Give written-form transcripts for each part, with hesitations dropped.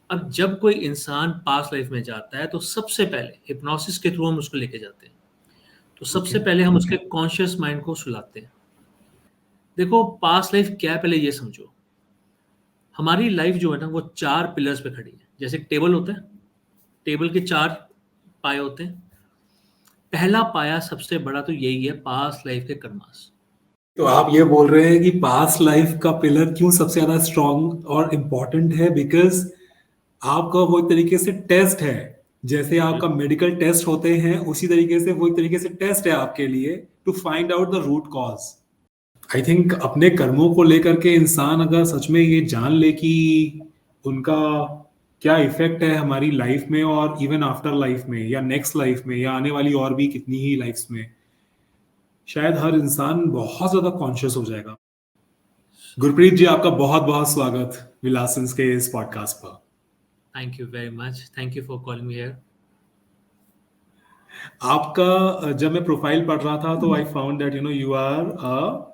अब जब कोई इंसान पास्ट लाइफ में जाता है तो सबसे पहले हिप्नोसिस के थ्रू हम उसको लेके जाते हैं। तो सबसे ओके। पहले हम उसके कॉन्शियस माइंड को सुलाते हैं। देखो पास्ट लाइफ क्या है पहले ये समझो। हमारी लाइफ जो है ना वो 4 पिलर्स पे खड़ी है। जैसे एक टेबल होता है, टेबल के 4 पाए होते हैं। पहला पाया सबसे बड़ा तो यही है, पास्ट लाइफ के कर्मास। तो आप ये बोल रहे हैं कि पास्ट लाइफ का पिलर क्यों सबसे ज्यादा स्ट्रांग और इम्पोर्टेंट है? बिकॉज आपका वो एक तरीके से टेस्ट है। जैसे आपका बिल्कुल। मेडिकल टेस्ट होते हैं, उसी तरीके से वो एक तरीके से टेस्ट है आपके लिए, to find out the root cause. I think अपने कर्मों को लेकर के इंसान अगर सच में ये जान ले कि उनका क्या इफेक्ट है हमारी लाइफ में और इवन आफ्टर लाइफ में या नेक्स्ट लाइफ में या आने वाली और भी कितनी ही लाइफ्स में, शायद हर इंसान बहुत ज्यादा कॉन्शियस हो जाएगा। गुरप्रीत जी, आपका बहुत बहुत स्वागत विलासंस के इस पॉडकास्ट पर। Thank you very much, thank you for calling me here. आपका जब मैं प्रोफाइल पढ़ रहा था तो I found that you are a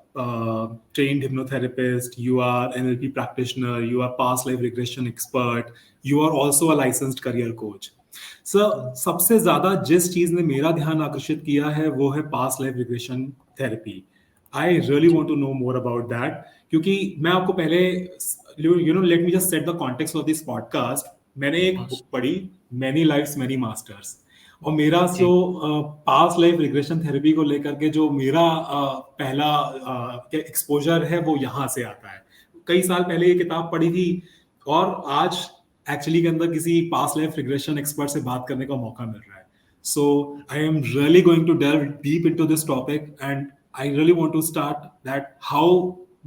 trained hypnotherapist, you are NLP practitioner, you are past life regression expert, you are also a licensed career coach. Sir, सबसे ज्यादा जिस चीज ने मेरा ध्यान आकर्षित किया है वो है past life regression therapy. I really want to know more about that, क्योंकि मैं आपको पहले let me just set the context of this podcast. मैंने एक बुक पढ़ी, मैनी लाइफ्स मैनी मास्टर्स, और मेरा जो जी। पास्ट लाइफ रिग्रेशन थेरेपी को लेकर के जो मेरा पहला एक्सपोजर है वो यहाँ से आता है। कई साल पहले ये किताब पढ़ी थी और आज एक्चुअली के अंदर किसी पास्ट लाइफ रिग्रेशन एक्सपर्ट से बात करने का मौका मिल रहा है। So I am really going to delve deep into this topic and I really want to start that how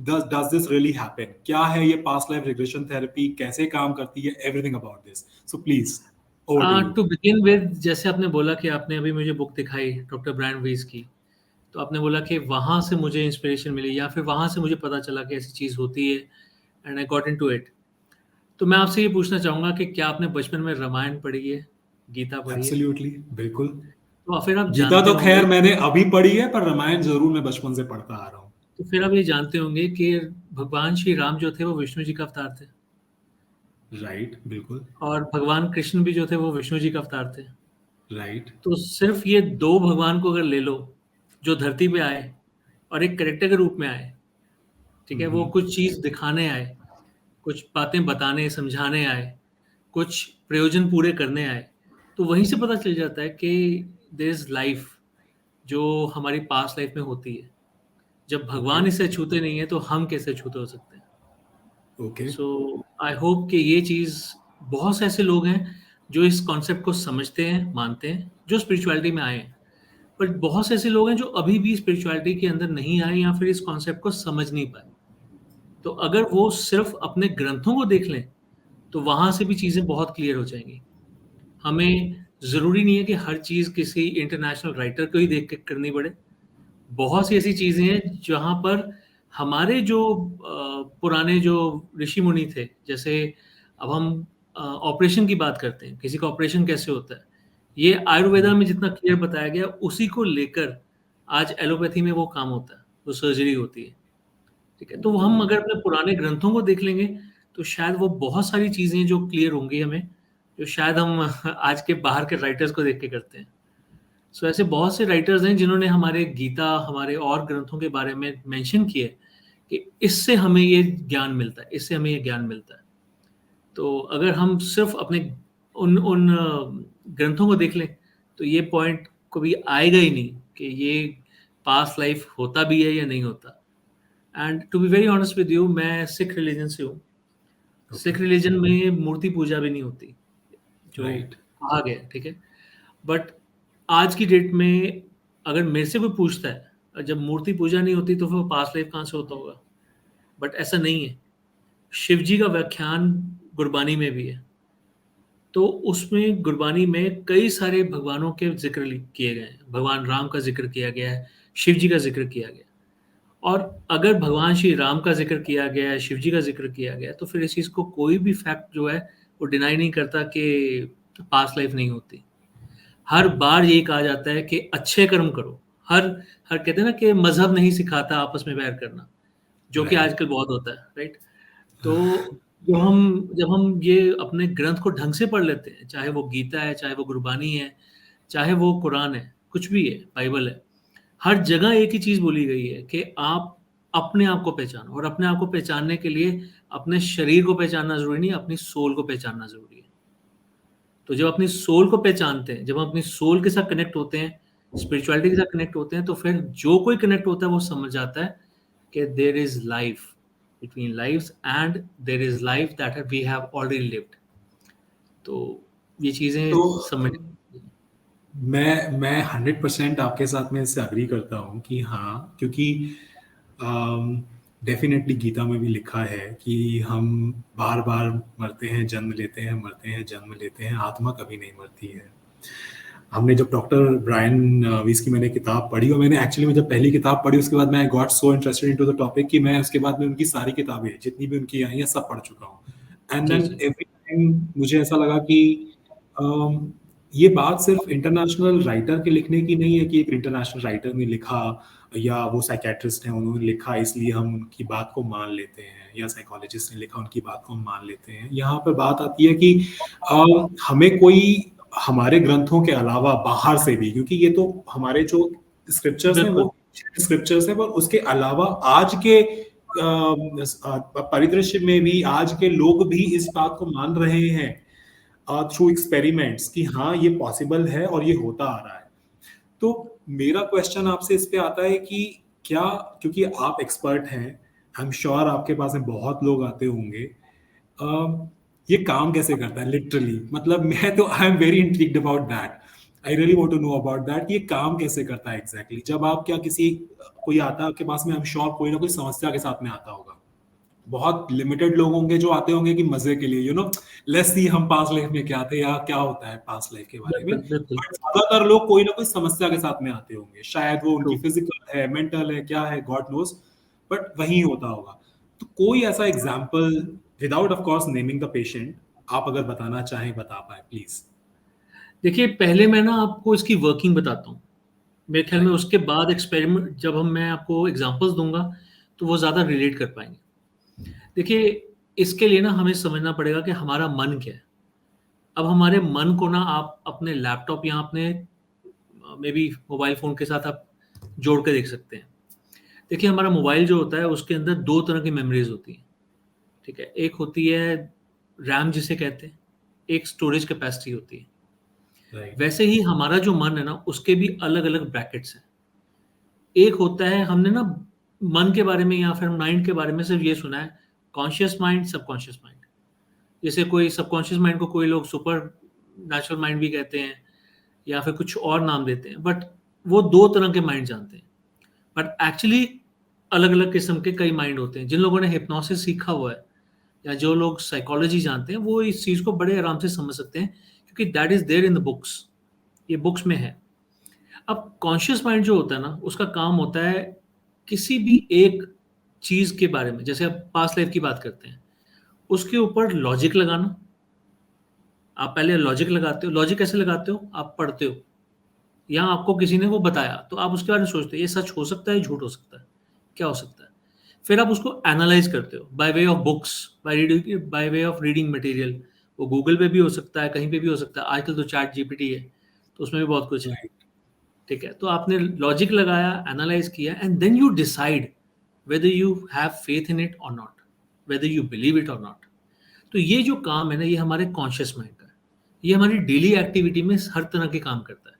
does this really happen? क्या है ये पास्ट लाइफ रिग्रेशन थेरेपी, कैसे काम करती है, everything about this. So please, over to you. To begin with, जैसे आपने बोला कि आपने अभी मुझे बुक दिखाई डॉक्टर ब्रायन वीस की, तो आपने बोला कि वहाँ से मुझे इंस्पिरेशन मिली या फिर वहाँ से मुझे पता चला कि ऐसी चीज़ होती है and I got into it. तो मैं आपसे ये पूछना चाहूँगा कि क्या आपने बचपन में रामायण पढ़ी है, गीता पढ़ी है? एब्सोल्युटली, बिल्कुल। तो फिर आप गीता जानते तो होंगे, खैर मैंने अभी पढ़ी है, पर रामायण जरूर मैं बचपन से पढ़ता आ रहा हूँ। तो फिर आप ये जानते होंगे कि भगवान श्री राम जो थे वो विष्णु जी का अवतार थे, राइट, बिल्कुल। और भगवान कृष्ण भी जो थे वो विष्णु जी का अवतार थे। राइट। तो सिर्फ ये 2 भगवान को अगर ले लो, जो धरती पे आए और एक कैरेक्टर के रूप में आए, ठीक है? वो कुछ चीज़ दिखाने आए, कुछ बातें बताने, समझाने आए, कुछ प्रयोजन पूरे करने आए। तो वहीं से पता चल जाता है कि देयर इज़ लाइफ़ जो हमारी पास्ट लाइफ़ में होती है। जब ओके। भगवान इसे छूते नहीं हैं, तो हम कैसे छूते हो सकते हैं? ओके। सो आई होप कि ये चीज़, बहुत से ऐसे लोग हैं जो इस कॉन्सेप्ट को समझते हैं, मानते हैं, जो स्पिरिचुअलिटी में आए हैं। बट बहुत से ऐसे लोग हैं जो अभी भी स्पिरिचुअलिटी के अंदर नहीं आए या फिर इस कॉन्सेप्ट को समझ नहीं पाए। तो अगर वो सिर्फ़ अपने ग्रंथों को देख लें, तो वहाँ से भी चीज़ें बहुत क्लियर हो जाएँगी। हमें ज़रूरी नहीं है कि हर चीज़ किसी इंटरनेशनल राइटर को ही देख के करनी पड़े। बहुत सी ऐसी चीज़ें हैं जहाँ पर हमारे जो पुराने जो ऋषि-मुनि थे, जैसे अब हम ऑपरेशन की बात करते हैं, किसी का ऑपरेशन कैसे होता है, ये आयुर्वेदा में जितना क्लियर बताया गया, उसी को लेकर आज एलोपैथी में वो काम होता है, वो सर्जरी होती है, ठीक है? तो हम अगर अपने पुराने ग्रंथों को देख लेंगे, तो शायद वो बहुत सारी चीज़ें जो क्लियर होंगी हमें, जो शायद हम आज के बाहर के राइटर्स को देख के करते हैं। सो ऐसे बहुत से राइटर्स हैं जिन्होंने हमारे गीता, हमारे और ग्रंथों के बारे में मेंशन किए कि इससे हमें ये ज्ञान मिलता है, इससे हमें ये ज्ञान मिलता है। तो अगर हम सिर्फ़ अपने उन उन ग्रंथों को देख लें, तो ये पॉइंट कभी आएगा ही नहीं कि ये पास्ट लाइफ़ होता भी है या नहीं होता। And to be very honest with you, मैं सिख रिलीजन से हूँ। ओके। सिख रिलीजन में मूर्ति पूजा भी नहीं होती, जो राइट। कहा गया है, ठीक है? बट आज की डेट में अगर मेरे से कोई पूछता है, जब मूर्ति पूजा नहीं होती तो फिर पास्ट लाइफ कहाँ से होता होगा? बट ऐसा नहीं है। शिव जी का व्याख्यान गुरबानी में भी है। तो उसमें गुरबानी में कई सारे भगवानों के ज़िक्र किए गए हैं। भगवान राम का ज़िक्र किया गया है, शिव जी का ज़िक्र किया गया है। और अगर भगवान श्री राम का ज़िक्र किया गया है, शिव जी का ज़िक्र किया गया है, तो फिर इस चीज़ को कोई भी फैक्ट जो है, वो डिनाई नहीं करता कि पास्ट लाइफ नहीं होती। हर बार यही कहा जाता है कि अच्छे कर्म करो। हर हर कहते हैं ना कि मज़हब नहीं सिखाता आपस में बैर करना, जो कि राइट। आजकल बहुत होता है, राइट? तो जब हम ये अपने ग्रंथ को ढंग से पढ़ लेते हैं, चाहे वो गीता है, चाहे वो गुरबानी है, चाहे वो कुरान है, कुछ भी है, बाइबल है, हर जगह एक ही चीज़ बोली गई है कि आप अपने आप को पहचानो, और अपने आप को पहचानने के लिए अपने शरीर को पहचानना ज़रूरी नहीं, अपनी सोल को पहचानना ज़रूरी है। तो जब अपनी सोल को पहचानते हैं, जब हम अपनी सोल के साथ कनेक्ट होते हैं, स्पिरिचुअलिटी के साथ कनेक्ट होते हैं, तो फिर जो कोई कनेक्ट होता है वो समझ जाता है कि there is life between lives and there is life that we have already lived. तो ये चीजें तो समझ। मैं 100% आपके साथ में इससे अग्री करता हूँ कि हाँ, क्योंकि डेफिनेटली गीता में भी लिखा है कि हम बार बार मरते हैं, जन्म लेते हैं, मरते हैं, जन्म लेते हैं, आत्मा कभी नहीं मरती है। हमने जब डॉक्टर ब्रायन वीस की मैंने किताब पढ़ी, और मैंने एक्चुअली में जब पहली किताब पढ़ी उसके बाद मैं got so interested into the topic कि मैं उसके बाद में उनकी सारी किताबें जितनी भी उनकी आई हैं सब पढ़ चुका हूँ। एंड जी देन जी एवरी टाइम मुझे ऐसा लगा कि अम, ये बात सिर्फ इंटरनेशनल राइटर के लिखने की नहीं है कि एक इंटरनेशनल राइटर ने लिखा या वो साइकेट्रिस्ट हैं उन्होंने लिखा इसलिए हम उनकी बात को मान लेते हैं, या साइकोलॉजिस्ट ने लिखा उनकी बात को हम मान लेते हैं। यहाँ पर बात आती है कि हमें कोई हमारे ग्रंथों के अलावा बाहर से भी, क्योंकि ये तो हमारे जो स्क्रिप्चर्स हैं बिल्कुल वो स्क्रिप्चर्स हैं, पर उसके अलावा आज के परिदृश्य में भी आज के लोग भी इस बात को मान रहे हैं थ्रू एक्सपेरिमेंट्स कि हाँ ये पॉसिबल है और ये होता आ रहा है। तो मेरा क्वेश्चन आपसे इस पे आता है कि क्या, क्योंकि आप एक्सपर्ट हैं, आई एम श्योर आपके पास में बहुत लोग आते होंगे, ये काम कैसे करता है लिटरली, मतलब मैं तो I am very intrigued about that, I really want to know about that, ये काम कैसे करता है एग्जैक्टली जब आप क्या किसी कोई आता है आपके पास में, आई एम श्योर कोई ना कोई समस्या के साथ में आता होगा। बहुत लिमिटेड लोग होंगे जो आते होंगे कि मजे के लिए, लेट्स सी हम पास्ट लाइफ में क्या थे या क्या होता है पास्ट लाइफ के बारे में, बिल्कुल बिल्कुल। बट ज्यादातर लोग कोई ना कोई समस्या के साथ में आते होंगे, शायद वो ट्रू। उनकी फिजिकल है, मेंटल है, क्या है, गॉड नोस, बट वही होता होगा। तो कोई ऐसा example, without of course naming the patient, आप अगर बताना चाहें बता पाए प्लीज। देखिए, पहले मैं ना आपको इसकी वर्किंग बताता हूँ। मेरे ख्याल में राइट। उसके बाद एक्सपेरिमेंट जब मैं आपको एग्जांपल्स दूंगा तो वो ज़्यादा रिलेट कर पाएंगे। देखिए, इसके लिए ना हमें समझना पड़ेगा कि हमारा मन क्या है। अब हमारे मन को ना आप अपने लैपटॉप या अपने मे बी मोबाइल फ़ोन के साथ आप जोड़ के देख सकते हैं। देखिए, हमारा मोबाइल जो होता है उसके अंदर दो तरह की मेमोरीज होती हैं। ठीक है, एक होती है रैम जिसे कहते हैं, एक स्टोरेज कैपेसिटी होती है। राइट। वैसे ही हमारा जो मन है ना उसके भी अलग अलग ब्रैकेट्स हैं। एक होता है, हमने ना मन के बारे में या फिर माइंड के बारे में सिर्फ ये सुना है, कॉन्शियस माइंड, सबकॉन्शियस माइंड। जैसे कोई सबकॉन्शियस माइंड को कोई लोग सुपर नेचुरल माइंड भी कहते हैं या फिर कुछ और नाम देते हैं, बट वो दो तरह के माइंड जानते हैं। बट एक्चुअली अलग अलग किस्म के कई माइंड होते हैं। जिन लोगों ने हिप्नोसिस सीखा हुआ है या जो लोग साइकोलॉजी जानते हैं वो इस चीज़ को बड़े आराम से समझ सकते हैं, क्योंकि that is there in the books, ये बुक्स में है। अब कॉन्शियस माइंड जो होता है ना उसका काम होता है किसी भी एक चीज़ के बारे में, जैसे आप पास्ट लाइफ की बात करते हैं, उसके ऊपर लॉजिक लगाना। आप पहले लॉजिक लगाते हो। लॉजिक कैसे लगाते हो? आप पढ़ते हो या आपको किसी ने वो बताया तो आप उसके बारे में सोचते हो ये सच हो सकता है, झूठ हो सकता है, क्या हो सकता है। फिर आप उसको एनालाइज करते हो by way of books, by way of reading material. वो गूगल पे भी हो सकता है, कहीं पे भी हो सकता है। आजकल तो चैट जीपीटी है तो उसमें भी बहुत कुछ है। राइट। ठीक है, तो आपने लॉजिक लगाया, एनालाइज किया, and then you decide whether you have faith in it और not, whether you believe it और नॉट। तो ये जो काम है ना ये हमारे कॉन्शियस माइंड का है। ये हमारी डेली एक्टिविटी में हर तरह के काम करता है।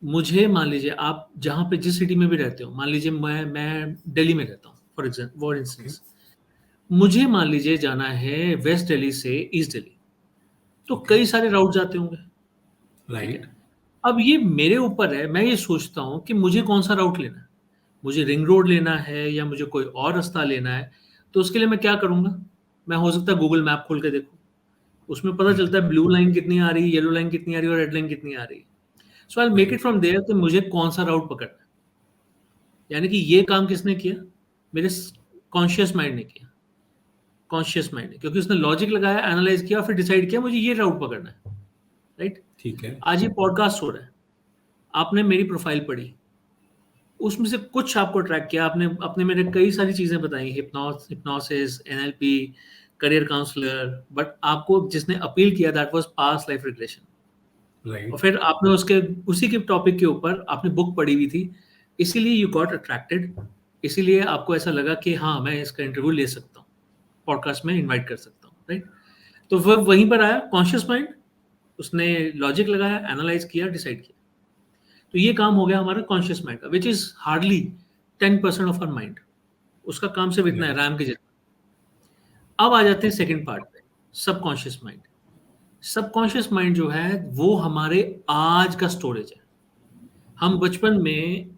मुझे मान लीजिए आप जहाँ पे जिस सिटी में भी रहते हो, मान लीजिए मैं दिल्ली में रहता हूँ फॉर ओके। इंस्टेंस। मुझे मान लीजिए जाना है वेस्ट दिल्ली से ईस्ट दिल्ली, तो ओके। कई सारे राउट जाते होंगे। ठीक है, राइट। अब ये मेरे ऊपर है, मैं ये सोचता हूँ कि मुझे कौन सा राउट लेना है। मुझे रिंग रोड लेना है या मुझे कोई और रास्ता लेना है। तो उसके लिए मैं क्या करूँगा? मैं हो सकता है गूगल मैप खोल के देखूँ, उसमें पता चलता है ब्लू लाइन कितनी आ रही है, येलो लाइन कितनी आ रही है और रेड लाइन कितनी आ रही है। So I make it right. From there कि मुझे कौन सा राउट पकड़ना है। यानी कि ये काम किसने किया? मेरे कॉन्शियस माइंड ने किया। कॉन्शियस माइंड ने, क्योंकि उसने लॉजिक लगाया, एनालाइज किया, फिर डिसाइड किया मुझे ये राउट पकड़ना है। राइट। ठीक है। आज ये पॉडकास्ट हो रहा है, आपने मेरी प्रोफाइल पढ़ी, उसमें से कुछ आपको ट्रैक किया, आपने अपने मेरे कई सारी चीजें बताई, hypnosis, NLP, career counsellor, but आपको जिसने अपील किया that was past life regression. Right और फिर आपने उसी के टॉपिक के ऊपर आपने बुक पढ़ी हुई थी, इसीलिए यू गॉट अट्रैक्टेड, इसीलिए आपको ऐसा लगा कि हाँ मैं इसका इंटरव्यू ले सकता हूँ, पॉडकास्ट में इनवाइट कर सकता हूँ, राइट। तो वह वहीं पर आया कॉन्शियस माइंड, उसने लॉजिक लगाया, एनालाइज किया, डिसाइड किया। तो ये काम हो गया हमारा कॉन्शियस माइंड का, which is hardly 10% of our mind. उसका काम सिर्फ इतना है, रैम के जितना। अब आ जाते हैं सेकंड पार्ट पे, सबकॉन्शियस माइंड। सबकॉन्शियस माइंड जो है वो हमारे आज का स्टोरेज है। हम बचपन में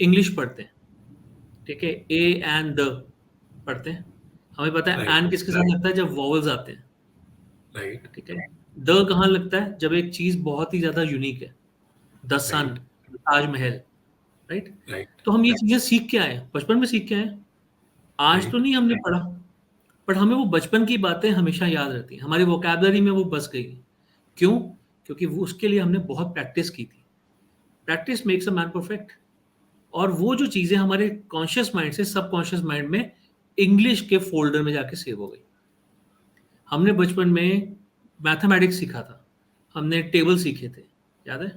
इंग्लिश पढ़ते हैं, ठीक है, ए एंड द पढ़ते हैं, हमें पता है एंड किसके साथ लगता है, जब वॉवल्स आते हैं, राइट ठीक है। द कहाँ लगता है, जब एक चीज बहुत ही ज्यादा यूनिक है, the sun, Taj Mahal, right. Right तो हम ये चीजें सीख के आए, बचपन में सीख के आए, आज तो नहीं हमने पढ़ा, बट हमें वो बचपन की बातें हमेशा याद रहती हैं, हमारी वोकैबुलरी में वो बस गई। क्यों? क्योंकि वो उसके लिए हमने बहुत प्रैक्टिस की थी। Practice makes a man perfect. और वो जो चीजें हमारे कॉन्शियस माइंड से सबकॉन्शियस माइंड में इंग्लिश के फोल्डर में जाके सेव हो गई। हमने बचपन में मैथमेटिक्स सीखा था, हमने टेबल सीखे थे, याद है,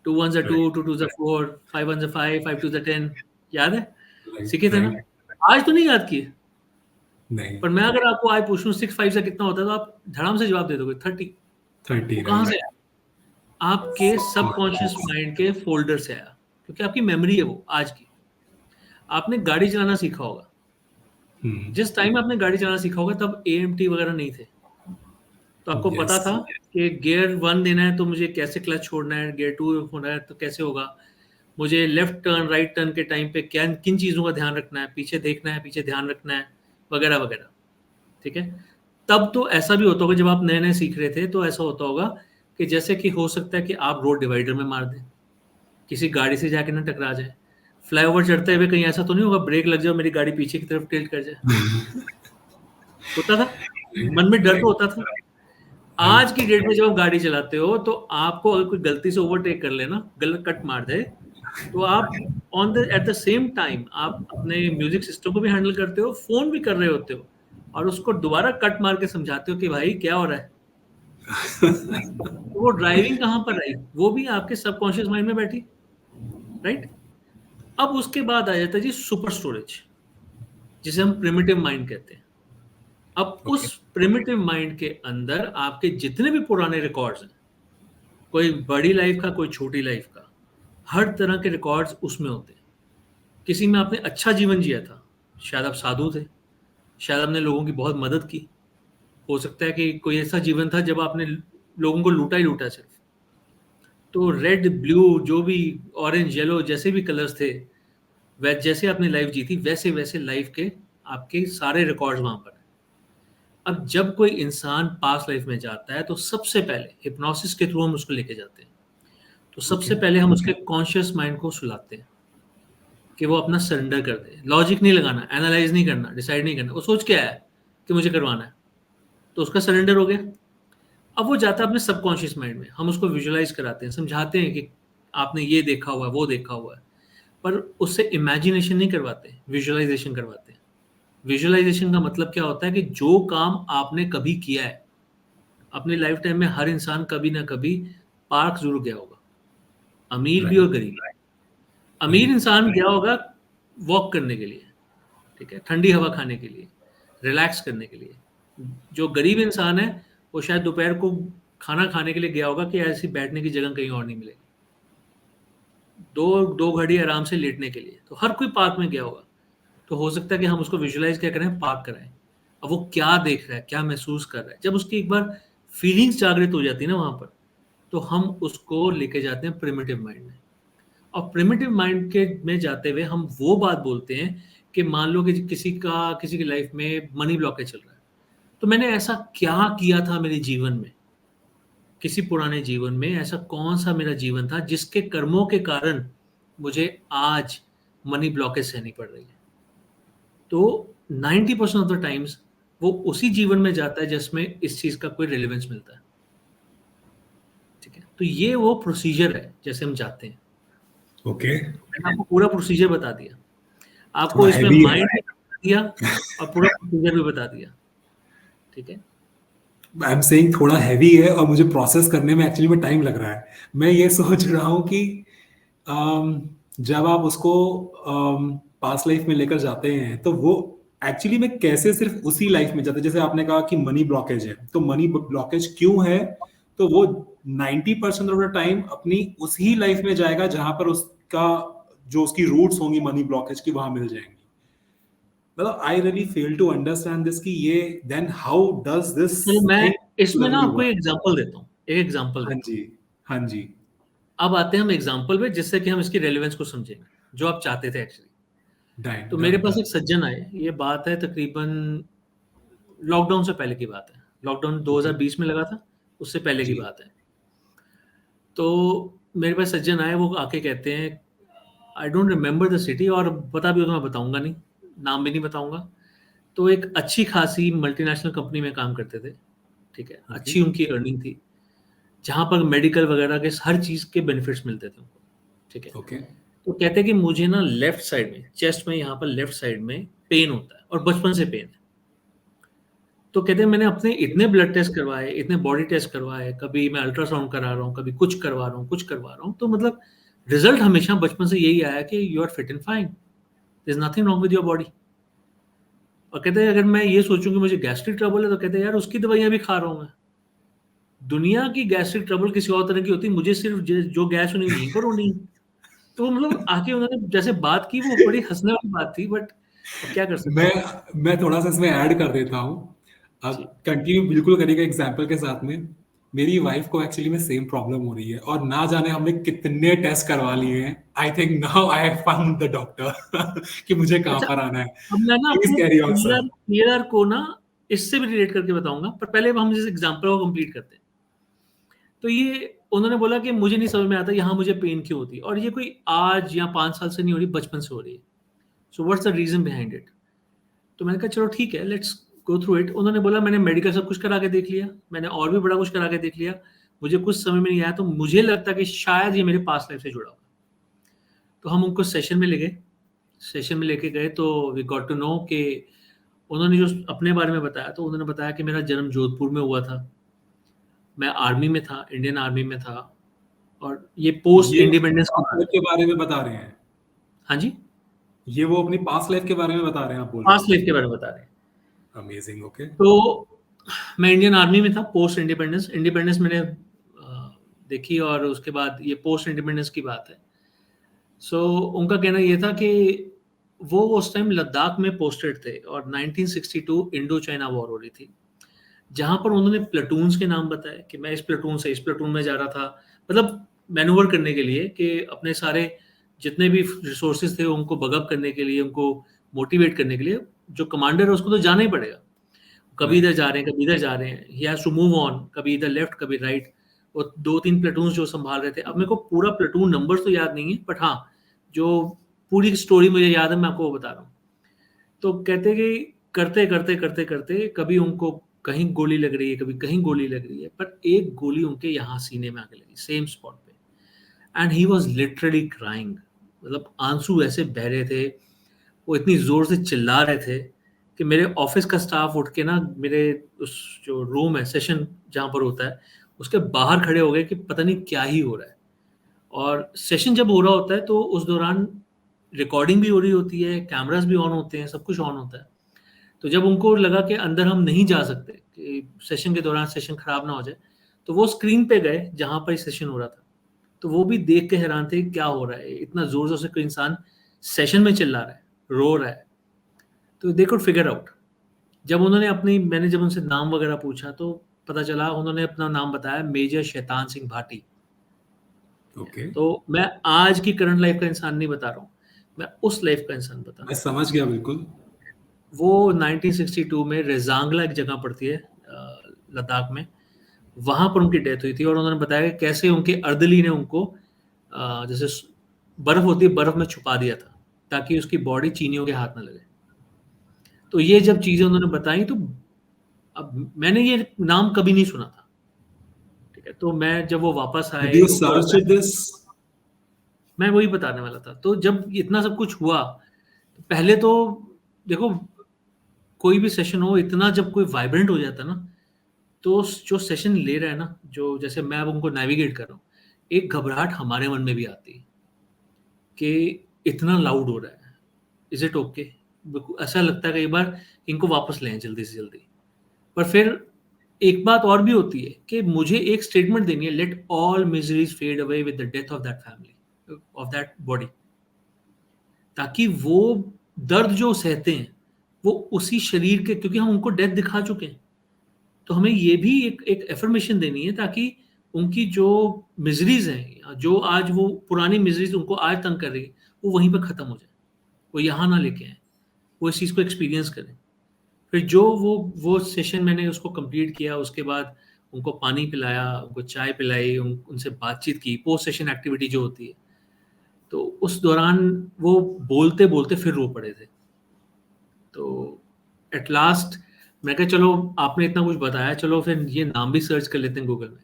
2 1 2, 2 2 4, 5 1 5, 5 2 10, याद है, सीखे थे ना। आज तो नहीं याद किए, नहीं पर मैं अगर आपको आज पूछूं 6 5 से कितना होता है, तो आप धड़ाम से जवाब दे दोगे 30। 30 वो कहाँ से आया? आपके सबकॉन्शियस माइंड के फोल्डर से आया, क्योंकि आपकी मेमोरी है वो आज की। आपने गाड़ी चलाना सीखा होगा, जिस टाइम आपने गाड़ी चलाना सीखा होगा तब AMT वगैरह नहीं थे, तो आपको पता था कि गियर 1 देना है तो मुझे कैसे क्लच छोड़ना है, गियर 2 होना है तो कैसे होगा, मुझे लेफ्ट टर्न राइट टर्न के टाइम पे क्या किन चीज़ों का ध्यान रखना है, पीछे देखना है, पीछे ध्यान रखना है, वगैरह वगैरह, ठीक है। तब तो ऐसा भी होता होगा, जब आप नए नए सीख रहे थे तो ऐसा होता होगा कि जैसे कि हो सकता है कि आप रोड डिवाइडर में मार दें, किसी गाड़ी से जाके ना टकरा जाए, फ्लाईओवर चढ़ते हुए कहीं ऐसा तो नहीं होगा ब्रेक लग जाए मेरी गाड़ी पीछे की तरफ टिल्ट कर जाए। होता था, मन में डर तो होता था। आज की डेट में जब आप गाड़ी चलाते हो तो आपको अगर कोई गलती से ओवरटेक कर लेना, गलत कट मार दे, तो आप एट द सेम टाइम आप अपने म्यूजिक सिस्टम को भी हैंडल करते हो, फोन भी कर रहे होते हो, और उसको दोबारा कट मार के समझाते हो कि भाई क्या हो रहा है। तो वो ड्राइविंग कहाँ पर आई, वो भी आपके सबकॉन्शियस माइंड में बैठी, राइट। अब उसके बाद आ जाता है जी सुपर स्टोरेज, जिसे हम प्रिमिटिव माइंड कहते हैं। अब उस प्रिमिटिव माइंड के अंदर आपके जितने भी पुराने रिकॉर्ड्स हैं, कोई बड़ी लाइफ का, कोई छोटी लाइफ का, हर तरह के रिकॉर्ड्स उसमें होते हैं। किसी में आपने अच्छा जीवन जिया था, शायद आप साधु थे, शायद आपने लोगों की बहुत मदद की, हो सकता है कि कोई ऐसा जीवन था जब आपने लोगों को लूटा ही लूटा सिर्फ। तो रेड ब्लू जो भी, ऑरेंज येलो जैसे भी कलर्स थे, वह जैसे आपने लाइफ जी थी वैसे वैसे लाइफ के आपके सारे रिकॉर्ड्स वहां पर हैं। अब जब कोई इंसान पास्ट लाइफ में जाता है तो सबसे पहले हिप्नोसिस के थ्रू हम उसको लेके जाते हैं। तो सबसे पहले हम उसके कॉन्शियस माइंड को सुलाते हैं कि वो अपना सरेंडर कर दे। लॉजिक नहीं लगाना, एनालाइज नहीं करना, डिसाइड नहीं करना, वो सोच के आया कि मुझे करवाना है, तो उसका सरेंडर हो गया। अब वो जाता है अपने सबकॉन्शियस माइंड में, हम उसको विजुअलाइज कराते हैं, समझाते हैं कि आपने ये देखा हुआ है, वो देखा हुआ है, पर उससे इमेजिनेशन नहीं करवाते, विजुअलाइजेशन करवाते हैं। विजुअलाइजेशन का मतलब क्या होता है कि जो काम आपने कभी किया है अपनी लाइफ टाइम में, हर इंसान कभी ना कभी पार्क जरूर गया होगा, अमीर भी और गरीब भी। अमीर इंसान गया होगा वॉक करने के लिए, ठीक है, ठंडी हवा खाने के लिए, रिलैक्स करने के लिए। जो गरीब इंसान है वो शायद दोपहर को खाना खाने के लिए गया होगा कि ऐसी बैठने की जगह कहीं और नहीं मिलेगी, दो दो घड़ी आराम से लेटने के लिए, तो हर कोई पार्क में गया होगा। तो हो सकता है कि हम उसको विजुअलाइज क्या करें, पार्क कराएं। अब वो क्या देख रहा है, क्या महसूस कर रहा है, जब उसकी एक बार फीलिंग्स जागृत हो जाती है ना वहां पर, तो हम उसको लेके जाते हैं प्रिमिटिव माइंड में। और प्रिमिटिव माइंड के में जाते हुए हम वो बात बोलते हैं कि मान लो कि किसी की लाइफ में मनी ब्लॉकेज चल रहा है, तो मैंने ऐसा क्या किया था मेरे जीवन में, किसी पुराने जीवन में ऐसा कौन सा मेरा जीवन था जिसके कर्मों के कारण मुझे आज मनी ब्लॉकेज सहनी पड़ रही है। तो 90% ऑफ द टाइम्स वो उसी जीवन में जाता है जिसमें इस चीज का कोई रिलेवेंस मिलता है, ठीक है। तो ये वो प्रोसीजर है जैसे हम जाते हैं। मैंने आपको पूरा प्रोसीजर बता दिया, आपको इसमें माइंड भी बता दिया और पूरा प्रोसीजर भी बता दिया, ठीक है। आई एम सेइंग थोड़ा हैवी है और मुझे प्रोसेस करने में एक्चुअली में टाइम लग रहा है। मैं ये सोच रहा हूँ कि जब आप उसको पास्ट लाइफ में लेकर जाते हैं तो वो एक्चुअली में कैसे सिर्फ उसी लाइफ में जाते हैं, जैसे आपने कहा कि मनी ब्लॉकेज है, तो मनी ब्लॉकेज क्यों है, तो वो 90% ऑफ द टाइम अपनी उसी लाइफ में जाएगा जहां पर उसका जो उसकी रूट्स होंगी मनी ब्लॉकेज की वहां मिल जाएंगी। मतलब I really fail to understand this कि ये देन हाउ डज दिस चलो मैं थिंग इसमें ना रियली आपको वर्क। एक एग्जांपल देता हूँ, एक एग्जांपल हाँ देता हूँ। जी, हाँ जी। अब आते हैं हम एग्जांपल पे, जिससे कि हम इसकी रेलेवेंस को समझेंगे, जो आप चाहते थे एक्चुअली। डन तो मेरे डन पास डन। एक सज्जन आए, ये बात है तकरीबन लॉकडाउन से पहले की बात है, लॉकडाउन ओके। 2020 में लगा था, उससे पहले की जी। बात है। तो मेरे पास सज्जन आए, वो आके कहते हैं, I don't remember the city, और पता भी होगा मैं बताऊंगा नहीं, नाम भी नहीं बताऊंगा। तो एक अच्छी खासी मल्टीनेशनल कंपनी में काम करते थे, ठीक है, ओके। अच्छी उनकी अर्निंग थी, जहाँ पर मेडिकल वगैरह के हर चीज़ के बेनिफिट्स मिलते थे उनको, ठीक है। ओके। तो कहते हैं कि मुझे ना लेफ्ट साइड में, चेस्ट में, यहाँ पर लेफ्ट साइड में पेन होता है, और बचपन से पेन है। तो कहते हैं मैंने अपने इतने ब्लड टेस्ट करवाए, इतने बॉडी टेस्ट करवाए, कभी मैं अल्ट्रासाउंड करा रहा हूँ, कभी कुछ करवा रहा हूँ, कुछ करवा रहा हूँ, तो मतलब रिजल्ट हमेशा बचपन से यही आया कि you are fit and fine, there is nothing wrong with your body. और कहते हैं अगर मैं ये सोचूं कि मुझे गैस्ट्रिक ट्रबल है, तो कहते हैं यार उसकी दवाइयां भी खा रहा हूं मैं। दुनिया की गैस्ट्रिक ट्रबल किसी और तरह की होती, मुझे सिर्फ जो गैस होनी यहीं पर होनी। तो मतलब आके उन्होंने जैसे बात की, वो बड़ी हंसने वाली बात थी, बट अब क्या कर सकते मैं हैं। मैं थोड़ा सा इसमें ऐड कर देता हूँ। अब जी। कंटिन्यू बिल्कुल करिएगा एग्जाम्पल के साथ में। मेरी वाइफ को एक्चुअली में सेम प्रॉब्लम हो रही है और ना जाने हमने कितने टेस्ट करवा लिए हैं। I think now I have found the doctor कि मुझे कहाँ अच्छा, पर आना है। अब मैं ना प्लीज आपको कैरी ऑन सर। क्लियर को ना इससे भी रिलेट करके बताऊंगा, पर पहले हम इस एग्जांपल को कंप्लीट करते हैं। तो ये उन्होंने बोला कि मुझे नहीं समझ में आता यहाँ मुझे पेन क्यों होती है, और ये कोई आज या 5 साल से नहीं हो रही, बचपन से हो रही है। So what's the reason behind it. तो मैंने कहा चलो ठीक है, लेट्स गो थ्रू इट। उन्होंने बोला मैंने मेडिकल सब कुछ करा के देख लिया, मैंने और भी बड़ा कुछ करा के देख लिया, मुझे कुछ समझ में नहीं आया, तो मुझे लगता कि शायद ये मेरे पास्ट लाइफ से जुड़ा हुआ। तो हम उनको सेशन में ले गए, सेशन में लेके गए, तो वी गॉट टू नो कि उन्होंने जो अपने बारे में बताया, तो उन्होंने बताया कि मेरा जन्म जोधपुर में हुआ था, मैं आर्मी में था, इंडियन आर्मी में था, और ये पोस्ट ये इंडिपेंडेंस की पास्ट बात लाइफ है। के बारे में बता रहे हैं? हाँ जी, ये वो अपनी पास्ट लाइफ के बारे में बता रहे हैं, आप बोल रहे पास्ट हैं? लाइफ के बारे में बता रहे हैं। अमेजिंग। ओके। तो मैं इंडियन आर्मी में था, पोस्ट इंडिपेंडेंस, इंडिपेंडेंस मैंने देखी, और उसके बाद ये पोस्ट इंडिपेंडेंस की बात है। सो उनका कहना ये था कि वो उस टाइम लद्दाख में पोस्टेड थे, और 1962 इंडो चाइना वॉर हो रही थी, जहां पर उन्होंने प्लेटून्स के नाम बताए कि मैं इस प्लेटून से इस प्लेटून में जा रहा था, मतलब मैनूवर करने के लिए, कि अपने सारे जितने भी रिसोर्सेज थे उनको बगअप करने के लिए, उनको मोटिवेट करने के लिए, जो कमांडर है उसको तो जाना ही पड़ेगा, कभी इधर राइट। जा रहे हैं, कभी इधर जा रहे हैं, he has to move on, कभी इधर लेफ्ट, कभी राइट। और 2-3 प्लेटून जो संभाल रहे थे, अब मेरे को पूरा प्लेटून नंबर तो याद नहीं है, बट हाँ, जो पूरी स्टोरी मुझे याद है, मैं आपको वो बता रहा हूँ। तो कहते कि करते करते करते करते कभी उनको कहीं गोली लग रही है, कभी कहीं गोली लग रही है, पर एक गोली उनके यहाँ सीने में आके लगी, सेम स्पॉट पे, and he was literally crying, मतलब आंसू ऐसे बह रहे थे, वो इतनी जोर से चिल्ला रहे थे कि मेरे ऑफिस का स्टाफ उठ के ना, मेरे उस जो रूम है, सेशन जहाँ पर होता है, उसके बाहर खड़े हो गए कि पता नहीं क्या ही हो रहा है। और सेशन जब हो रहा होता है तो उस दौरान रिकॉर्डिंग भी हो रही होती है, कैमरास भी ऑन होते हैं, सब कुछ ऑन होता है। तो जब उनको लगा कि अंदर हम नहीं जा सकते, कि सेशन के दौरान सेशन खराब ना हो जाए, तो वो स्क्रीन पे गए जहाँ पर सेशन हो रहा था। तो वो भी देख के हैरान थे क्या हो रहा है, इतना जोर जोर से कोई इंसान सेशन में चिल्ला रहा है, रो रहा है। तो दे कुड फिगर आउट। जब उन्होंने अपनी, मैंने जब उनसे नाम वगैरह पूछा, तो पता चला, उन्होंने अपना नाम बताया, मेजर शैतान सिंह भाटी। ओके। तो मैं आज की करंट लाइफ का इंसान नहीं बता रहा हूँ, मैं उस लाइफ का इंसान बता रहा मैं हूँ। समझ गया बिल्कुल। वो 1962 में रेजांगला एक जगह पड़ती है लद्दाख में, वहां पर उनकी डेथ हुई थी, और उन्होंने बताया कि कैसे उनके अर्दली ने उनको जैसे बर्फ होती है, बर्फ में छुपा दिया था, ताकि उसकी बॉडी चीनियों के हाथ ना लगे। तो ये जब चीजें उन्होंने बताई, तो अब मैंने ये नाम कभी नहीं सुना था, ठीक है। तो मैं जब वो वापस डिड आए, यू उनको सर्च दिस? मैं वही बताने वाला था। तो जब इतना सब कुछ हुआ, तो पहले तो देखो, कोई भी सेशन हो, इतना जब कोई वाइब्रेंट हो जाता है ना, तो जो सेशन ले रहा है ना, जो जैसे मैं अब उनको नेविगेट कर रहा हूँ, एक घबराहट हमारे मन में भी आती है कि इतना लाउड हो रहा है, इज इट ओके? ऐसा लगता है कई बार इनको वापस लें जल्दी से जल्दी। पर फिर एक बात और भी होती है कि मुझे एक स्टेटमेंट देनी है, let all miseries fade away with the death of that family, of that body, ताकि वो दर्द जो सहते हैं वो उसी शरीर के, क्योंकि हम उनको डेथ दिखा चुके हैं, तो हमें ये भी एक एफर्मेशन देनी है ताकि उनकी जो मिजरीज हैं, जो आज वो पुरानी मिजरीज उनको आज तंग कर रही है, वो वहीं पर खत्म हो जाए, वो यहाँ ना लेके आए, वो इस चीज़ को एक्सपीरियंस करें। फिर जो वो सेशन मैंने उसको कंप्लीट किया, उसके बाद उनको पानी पिलाया, उनको चाय पिलाई, उनसे बातचीत की, पोस्ट सेशन एक्टिविटी जो होती है, तो उस दौरान वो बोलते बोलते फिर रो पड़े थे। तो एट लास्ट मैं कहा चलो आपने इतना कुछ बताया, चलो फिर ये नाम भी सर्च कर लेते हैं गूगल में,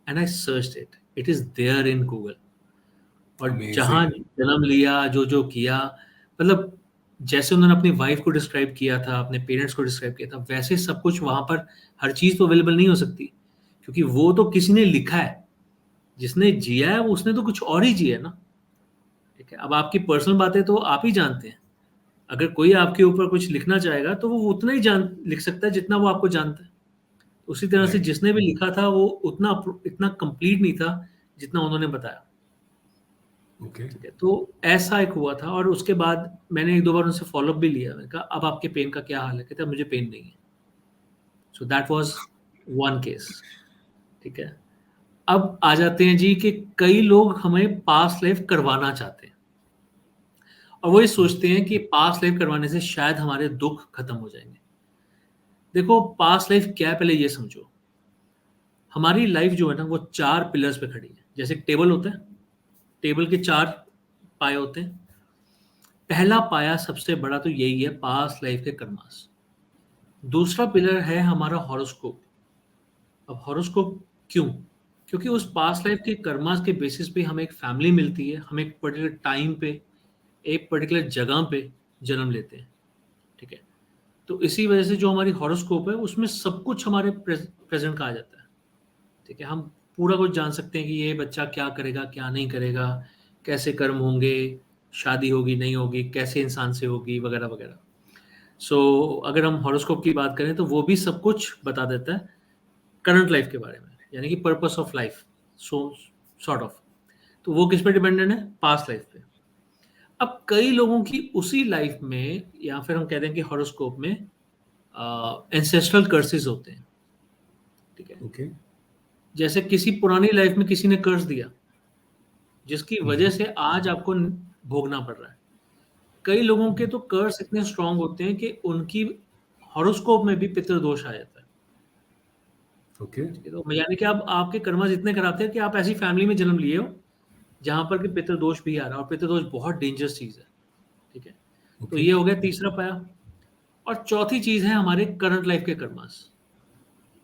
and I search it, it is there in Google. और जहाँ Amazing. जन्म लिया, जो जो किया, मतलब जैसे उन्होंने अपनी वाइफ को डिस्क्राइब किया था, अपने पेरेंट्स को डिस्क्राइब किया था, वैसे सब कुछ वहाँ पर, हर चीज़ तो अवेलेबल नहीं हो सकती, क्योंकि वो तो किसी ने लिखा है, जिसने जिया है वो उसने तो कुछ और ही जिया है ना। ठीक है, अब आपकी पर्सनल बातें तो आप ही जानते हैं, अगर कोई आपके ऊपर कुछ लिखना चाहेगा तो वो उतना ही जान लिख सकता है जितना वो आपको जानता है। उसी तरह से Right. जिसने भी लिखा था वो उतना इतना कंप्लीट नहीं था जितना उन्होंने बताया। Okay. ठीक है, तो ऐसा एक हुआ था, और उसके बाद मैंने एक दो बार उनसे फॉलोअप भी लिया, मैंने कहा अब आपके पेन का क्या हाल है? कहते मुझे पेन नहीं है। So that was one case. ठीक है, अब आ जाते हैं जी कि कई लोग हमें पास्ट लाइफ करवाना चाहते हैं, और वो ये सोचते हैं कि पास्ट लाइफ करवाने से शायद हमारे दुख खत्म हो जाएंगे। देखो पास्ट लाइफ क्या है, पहले ये समझो, हमारी लाइफ जो है ना वो 4 पिलर्स पे खड़ी है। जैसे एक टेबल होता है, टेबल के 4 पाए होते हैं। पहला पाया सबसे बड़ा तो यही है, पास्ट लाइफ के कर्मास। दूसरा पिलर है हमारा हॉरोस्कोप। अब हॉरोस्कोप क्यों? क्योंकि उस पास्ट लाइफ के कर्मास के बेसिस पे हमें एक फैमिली मिलती है, हम एक पर्टिकुलर टाइम पे, एक पर्टिकुलर जगह पे जन्म लेते हैं। ठीक है, तो इसी वजह से जो हमारी हॉरोस्कोप है उसमें सब कुछ हमारे प्रेजेंट का आ जाता है। ठीक है, हम पूरा कुछ जान सकते हैं कि ये बच्चा क्या करेगा, क्या नहीं करेगा, कैसे कर्म होंगे, शादी होगी नहीं होगी, कैसे इंसान से होगी, वगैरह वगैरह। सो अगर हम हॉरोस्कोप की बात करें तो वो भी सब कुछ बता देता है करंट लाइफ के बारे में, यानी कि purpose of life, so sort of. तो वो किस पे डिपेंडेंट है? पास्ट लाइफ पे। अब कई लोगों की उसी लाइफ में, या फिर हम कहते हैं कि हॉरोस्कोप में एंसेस्ट्रल कर्सेस होते हैं। ठीक है, Okay. जैसे किसी पुरानी लाइफ में किसी ने कर्स दिया, जिसकी वजह Mhm. से आज आपको भोगना पड़ रहा है। कई लोगों के तो कर्स इतने स्ट्रांग होते हैं कि उनकी हॉरोस्कोप में भी पितृदोष आ जाता है। Okay. ठीक है, तो यानी कि अब आपके कर्मस इतने खराब थे कि आप ऐसी फैमिली में जन्म लिए हो जहां पर कि पितृदोष भी आ रहा है, और पितृदोष बहुत डेंजरस चीज है। ठीक है, तो Okay. ये हो गया तीसरा पाया। और चौथी चीज है हमारे करंट लाइफ के कर्मस।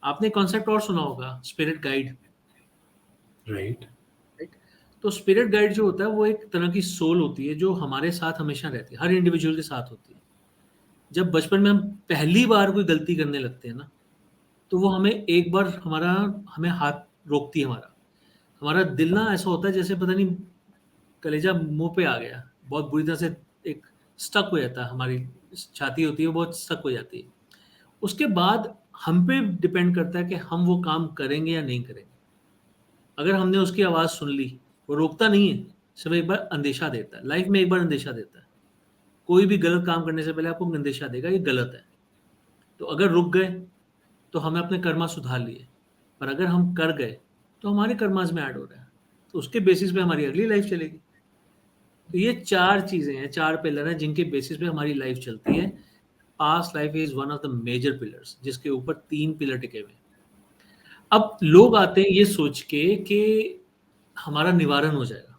आपने कॉन्सेप्ट और सुना होगा, स्पिरिट गाइड। Right. राइट, तो स्पिरिट गाइड जो होता है वो एक तरह की सोल होती है जो हमारे साथ हमेशा रहती है, हर इंडिविजुअल के साथ होती है। जब बचपन में हम पहली बार कोई गलती करने लगते हैं ना, तो वो हमें एक बार हमें हाथ रोकती है, हमारा हमारा दिल ना ऐसा होता है जैसे पता नहीं कलेजा मुंह पे आ गया, बहुत बुरी तरह से एक स्टक हो जाता है, हमारी छाती होती है वो बहुत स्टक हो जाती है। उसके बाद हम पे डिपेंड करता है कि हम वो काम करेंगे या नहीं करेंगे। अगर हमने उसकी आवाज़ सुन ली, वो रोकता नहीं है, सिर्फ एक बार अंदेशा देता है, लाइफ में एक बार अंदेशा देता है। कोई भी गलत काम करने से पहले आपको अंदेशा देगा ये गलत है। तो अगर रुक गए तो हमें अपने कर्मा सुधार लिए, पर अगर हम कर गए तो हमारे कर्मास में ऐड हो रहा है, तो उसके बेसिस पे हमारी अगली लाइफ चलेगी। तो ये 4 चीज़ें हैं, 4 पिलर हैं जिनके बेसिस पे हमारी लाइफ चलती है। Past life is one of the major pillars, जिसके ऊपर 3 पिलर टिके हुए हैं। अब लोग आते हैं ये सोच के कि हमारा निवारण हो जाएगा।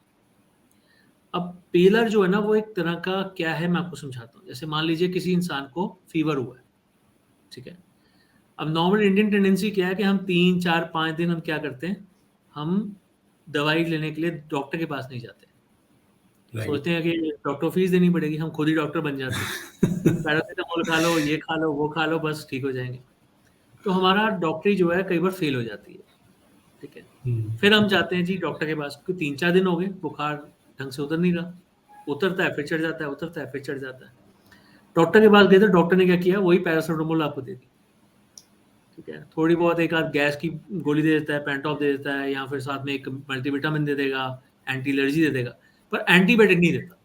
अब पिलर जो है ना वो एक तरह का क्या है मैं आपको समझाता हूँ। जैसे मान लीजिए किसी इंसान को फीवर हुआ है, ठीक है? अब नॉर्मल इंडियन टेंडेंसी क्या है कि हम 3, 4, 5 दिन हम क्या करते हैं, हम दवाई लेने के लिए डॉक्टर के पास नहीं जाते। सोचते हैं कि डॉक्टर फीस देनी पड़ेगी, हम खुद ही डॉक्टर बन जाते हैं, पैरासिटामोल खा लो, ये खा लो, वो खा लो, बस ठीक हो जाएंगे। तो हमारा डॉक्टरी जो है कई बार फेल हो जाती है, ठीक है। फिर हम जाते हैं जी डॉक्टर के पास, क्योंकि 3-4 दिन हो गए, बुखार ढंग से उतर नहीं रहा, उतरता है फिर चढ़ जाता है, उतरता है फिर चढ़ जाता है। डॉक्टर के पास गए तो डॉक्टर ने क्या किया, वही पैरासिटामोल आपको दे दी, ठीक है। थोड़ी बहुत एक आध गैस की गोली दे देता है, पेंटॉप दे देता है, या फिर साथ में एक मल्टीविटामिन दे देगा, एंटी एलर्जी दे देगा, पर एंटीबायोटिक नहीं देता।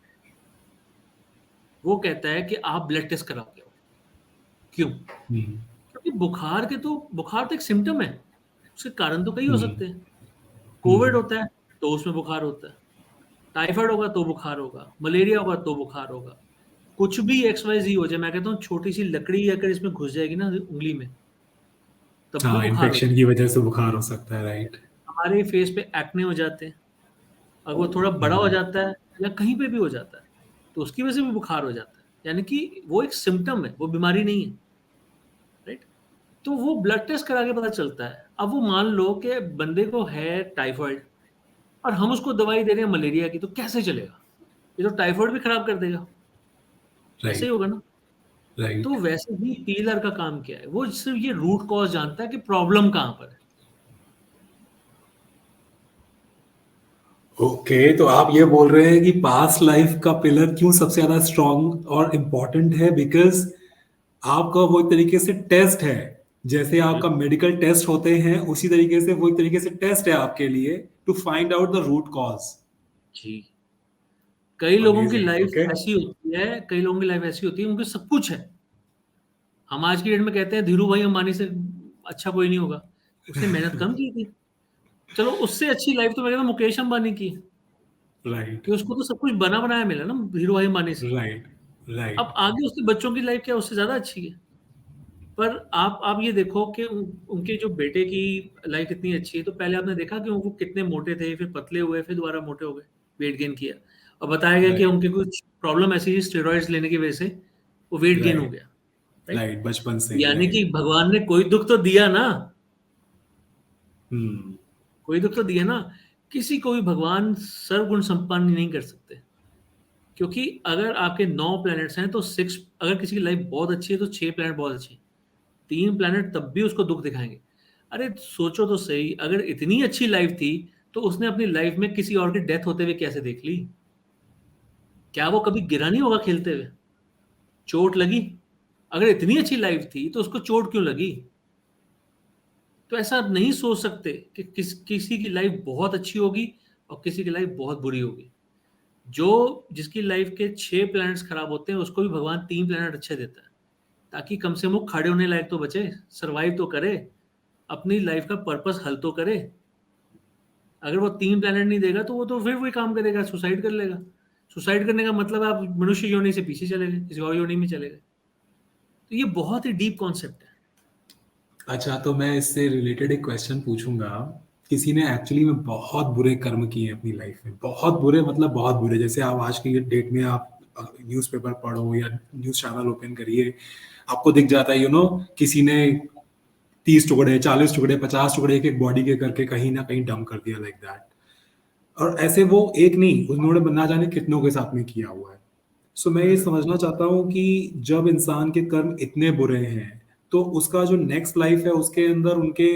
वो कहता है कि आप ब्लड टेस्ट करा के आओ। क्यों? क्योंकि बुखार तो एक सिम्टम है, उसके कारण तो कई हो सकते हैं। कोविड होता है तो उसमें बुखार होता है, टाइफाइड होगा तो बुखार होगा, मलेरिया होगा तो बुखार होगा, कुछ भी XYZ हो जाए, मैं कहता हूँ छोटी सी लकड़ी अगर इसमें घुस जाएगी ना उंगली में, तब भी हाँ, बुखार हो इन्फेक्शन जाए। की वजह से बुखार हो सकता है, राइट। हमारे फेस पे एक्ने हो जाते हैं, अगर वो थोड़ा बड़ा हो जाता है या कहीं पे भी हो जाता है तो उसकी वजह से भी बुखार हो जाता है, यानी कि वो एक सिम्टम है, वो बीमारी नहीं है, राइट। तो वो ब्लड टेस्ट करा के पता चलता है। अब वो मान लो कि बंदे को है टाइफाइड और हम उसको दवाई दे रहे हैं मलेरिया की, तो कैसे चलेगा? ये तो टाइफाइड भी खराब कर देगा, ऐसे ही राइट, होगा ना। तो राइट। वैसे ही हीलर का काम क्या है, वो सिर्फ ये रूट कॉज जानता है कि प्रॉब्लम कहां पर है। ओके, तो आप ये बोल रहे हैं कि पास्ट लाइफ का पिलर क्यों सबसे ज्यादा स्ट्रांग और इम्पोर्टेंट है? बिकॉज आपका वो एक तरीके से टेस्ट है, जैसे आपका बिल्कुल मेडिकल टेस्ट होते हैं, उसी तरीके से वो एक तरीके से टेस्ट है आपके लिए, to find out the root cause. जी। कई लोगों की अमेजिंग। Life okay. ऐसी होती है, कई लोगों की लाइफ ऐसी होती है उनके सब कुछ है। हम आज की डेट में कहते हैं धीरू भाई अंबानी से अच्छा कोई नहीं होगा, उसने मेहनत कम की थी। चलो उससे अच्छी लाइफ तो मैं कहता हूं मुकेश अंबानी की, राइट, कि उसको तो सब कुछ बना बनाया मिला ना धीरू भाई अंबानी से। राइट, अब राइट, आगे उसके बच्चों की लाइफ क्या उससे ज्यादा अच्छी है। पर आप ये देखो कि उनके जो बेटे की लाइफ इतनी अच्छी है, तो पहले आपने देखा कि वो कितने मोटे थे, फिर पतले हुए, फिर दोबारा मोटे हो गए, वेट गेन किया, और बताया गया कि राइट, उनके कुछ प्रॉब्लम ऐसी थी स्टेरॉइड्स लेने की वजह से वो वेट गेन हो राइट, गया, राइट। राइट, बचपन से ही, यानी कि राइट। भगवान ने कोई दुख तो दिया ना, हम्म। कोई दुख तो दिया ना। किसी को भी भगवान सर्वगुण संपन्न नहीं कर सकते, क्योंकि अगर आपके 9 प्लैनेट्स हैं तो 6, अगर किसी की लाइफ बहुत अच्छी है तो 6 प्लैनेट बहुत अच्छे हैं, 3 प्लैनेट तब भी उसको दुख दिखाएंगे। अरे सोचो तो सही, अगर इतनी अच्छी लाइफ थी तो उसने अपनी लाइफ में किसी और की डेथ होते हुए कैसे देख ली? क्या वो कभी गिरा नहीं होगा खेलते हुए? चोट लगी? अगर इतनी अच्छी लाइफ थी तो उसको चोट क्यों लगी? तो ऐसा नहीं सोच सकते कि किसी की लाइफ बहुत अच्छी होगी और किसी की लाइफ बहुत बुरी होगी। जो जिसकी लाइफ के 6 प्लैनेट्स खराब होते हैं उसको भी भगवान 3 प्लैनेट अच्छे देता है, ताकि कम से कम वो खड़े होने लायक तो बचे, सरवाइव तो करे, अपनी लाइफ का पर्पस हल तो करे। अगर वो 3 प्लैनेट नहीं देगा तो वो तो फिर वही काम करेगा, सुसाइड कर लेगा। सुसाइड करने का मतलब है आप मनुष्य योनि से पीछे चले गए, किसी और योनि में चले गए। तो ये बहुत ही डीप कॉन्सेप्ट है। अच्छा, तो मैं इससे रिलेटेड एक क्वेश्चन पूछूंगा। किसी ने एक्चुअली में बहुत बुरे कर्म किए अपनी लाइफ में, बहुत बुरे मतलब बहुत बुरे, जैसे आप आज की डेट में आप न्यूज़पेपर पढ़ो या न्यूज़ चैनल ओपन करिए, आपको दिख जाता है किसी ने 30 टुकड़े, 40 टुकड़े, 50 टुकड़े एक एक बॉडी के करके कहीं ना कहीं डंप कर दिया, लाइक दैट। और ऐसे वो एक नहीं, उन्होंने ना जाने कितनों के साथ में किया हुआ है। सो मैं ये समझना चाहता हूँ कि जब इंसान के कर्म इतने बुरे हैं, तो उसका जो नेक्स्ट लाइफ है उसके अंदर उनके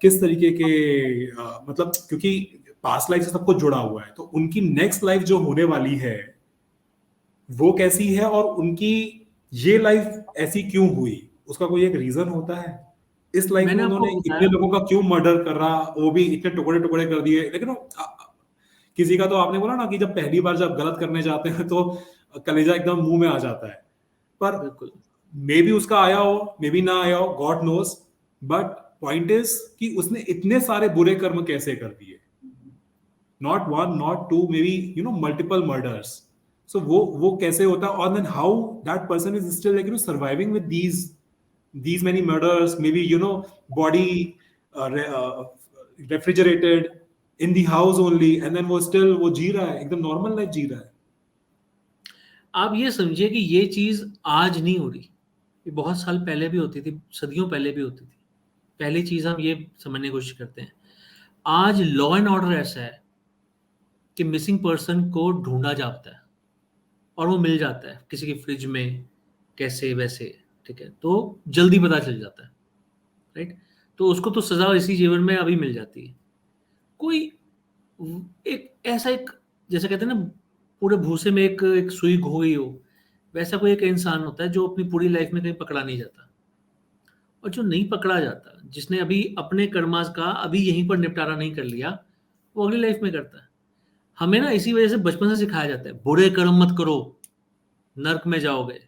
किस तरीके के मतलब, क्योंकि पास्ट लाइफ से सब कुछ जुड़ा हुआ है, तो उनकी नेक्स्ट लाइफ जो होने वाली है वो कैसी है, और उनकी ये लाइफ ऐसी क्यों हुई, उसका कोई एक रीजन होता है? इस लाइफ में मैंने उन्होंने आपको इतने बताया। लोगों का क्यों मर्डर करा, वो भी इतने टुकड़े टुकड़े कर दिए, लेकिन किसी का तो आपने बोला ना कि जब पहली बार जब गलत करने जाते हैं तो कलेजा एकदम मुंह में आ जाता है। पर बिल्कुल। मे बी उसका आया हो, मे बी ना आया हो, God knows. But point is कि उसने इतने सारे बुरे कर्म कैसे कर दिए, not one not two, may be multiple murders. So वो कैसे होता है, और then how that person is still like surviving with these many murders, maybe body refrigerated in the house only, and then वो जी रहा है, एकदम नॉर्मल लाइफ जी रहा है। आप ये समझिए कि ये चीज आज नहीं हो रही, ये बहुत साल पहले भी होती थी, सदियों पहले भी होती थी। पहली चीज हम ये समझने की कोशिश करते हैं, आज लॉ एंड ऑर्डर ऐसा है कि मिसिंग पर्सन को ढूंढा जाता है और वो मिल जाता है किसी की फ्रिज में, कैसे वैसे, ठीक है, तो जल्दी पता चल जाता है, राइट। तो उसको तो सजा इसी जीवन में अभी मिल जाती है। कोई एक ऐसा एक, जैसे कहते हैं ना, पूरे भूसे में एक एक सुई खो गई हो, वैसा कोई एक इंसान होता है जो अपनी पूरी लाइफ में कहीं पकड़ा नहीं जाता। और जो नहीं पकड़ा जाता, जिसने अभी अपने कर्मास का अभी यहीं पर निपटारा नहीं कर लिया, वो अगली लाइफ में करता है। हमें ना इसी वजह से बचपन से सिखाया जाता है, बुरे कर्म मत करो, नर्क में जाओगे,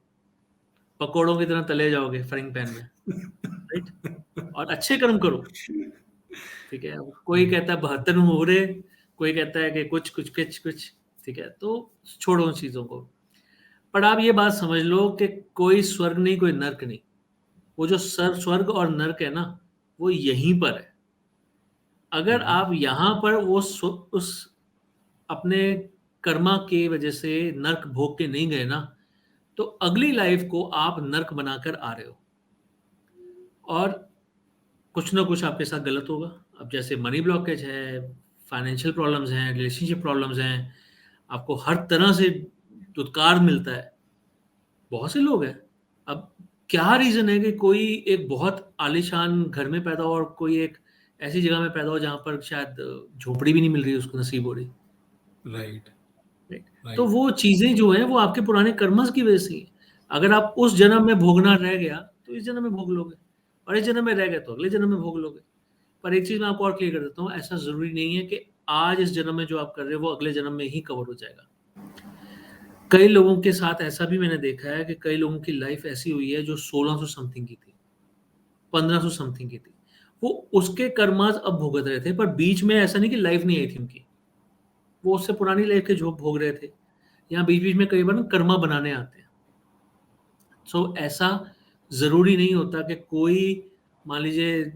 पकौड़ों की तरह तले जाओगे फ्राइंग पैन में, राइट। और अच्छे कर्म करो, ठीक है। अब कोई कहता है 72 मुहरे, कोई कहता है कि कुछ कुछ कुछ कुछ, ठीक है। तो छोड़ो उन चीजों को। पर आप ये बात समझ लो कि कोई स्वर्ग नहीं, कोई नर्क नहीं। वो जो स्वर्ग और नर्क है ना, वो यहीं पर है। अगर आप यहाँ पर वो उस अपने कर्मा के वजह से नर्क भोग के नहीं गए ना, तो अगली लाइफ को आप नर्क बनाकर आ रहे हो, और कुछ ना कुछ आपके साथ गलत होगा। अब जैसे मनी ब्लॉकेज है, फाइनेंशियल प्रॉब्लम्स हैं, रिलेशनशिप प्रॉब्लम्स हैं, आपको हर तरह से दुत्कार मिलता है। बहुत से लोग हैं। अब क्या रीज़न है कि कोई एक बहुत आलीशान घर में पैदा हो और कोई एक ऐसी जगह में पैदा हो जहाँ पर शायद झोपड़ी भी नहीं मिल रही उसको नसीब हो रही, राइट, राइट। तो राइट। वो चीज़ें जो हैं वो आपके पुराने कर्मस की वजह से ही हैं। अगर आप उस जन्म में भोगना रह गया तो इस जन्म में भोग लोगे, और इस जन्म में रह गए तो अगले जन्म में भोग लोगे। पर एक चीज़ मैं आपको और क्लियर कर देता हूँ, ऐसा ज़रूरी नहीं है कि आज इस जन्म में जो आप कर रहे हो वो अगले जन्म में ही कवर हो जाएगा। कई लोगों के साथ ऐसा भी मैंने देखा है कि कई लोगों की लाइफ ऐसी हुई है जो 1600 समथिंग की थी, 1500 समथिंग की थी। वो उसके कर्मास अब भुगत रहे थे, पर बीच में ऐसा नहीं कि लाइफ नहीं आई थी उनकी, वो उससे पुरानी लाइफ के झोंक भोग रहे थे। यहाँ बीच-बीच में कई बार ना कर्मा बनाने आते हैं। सो ऐसा ज़रूरी नहीं होता कि कोई, मान लीजिए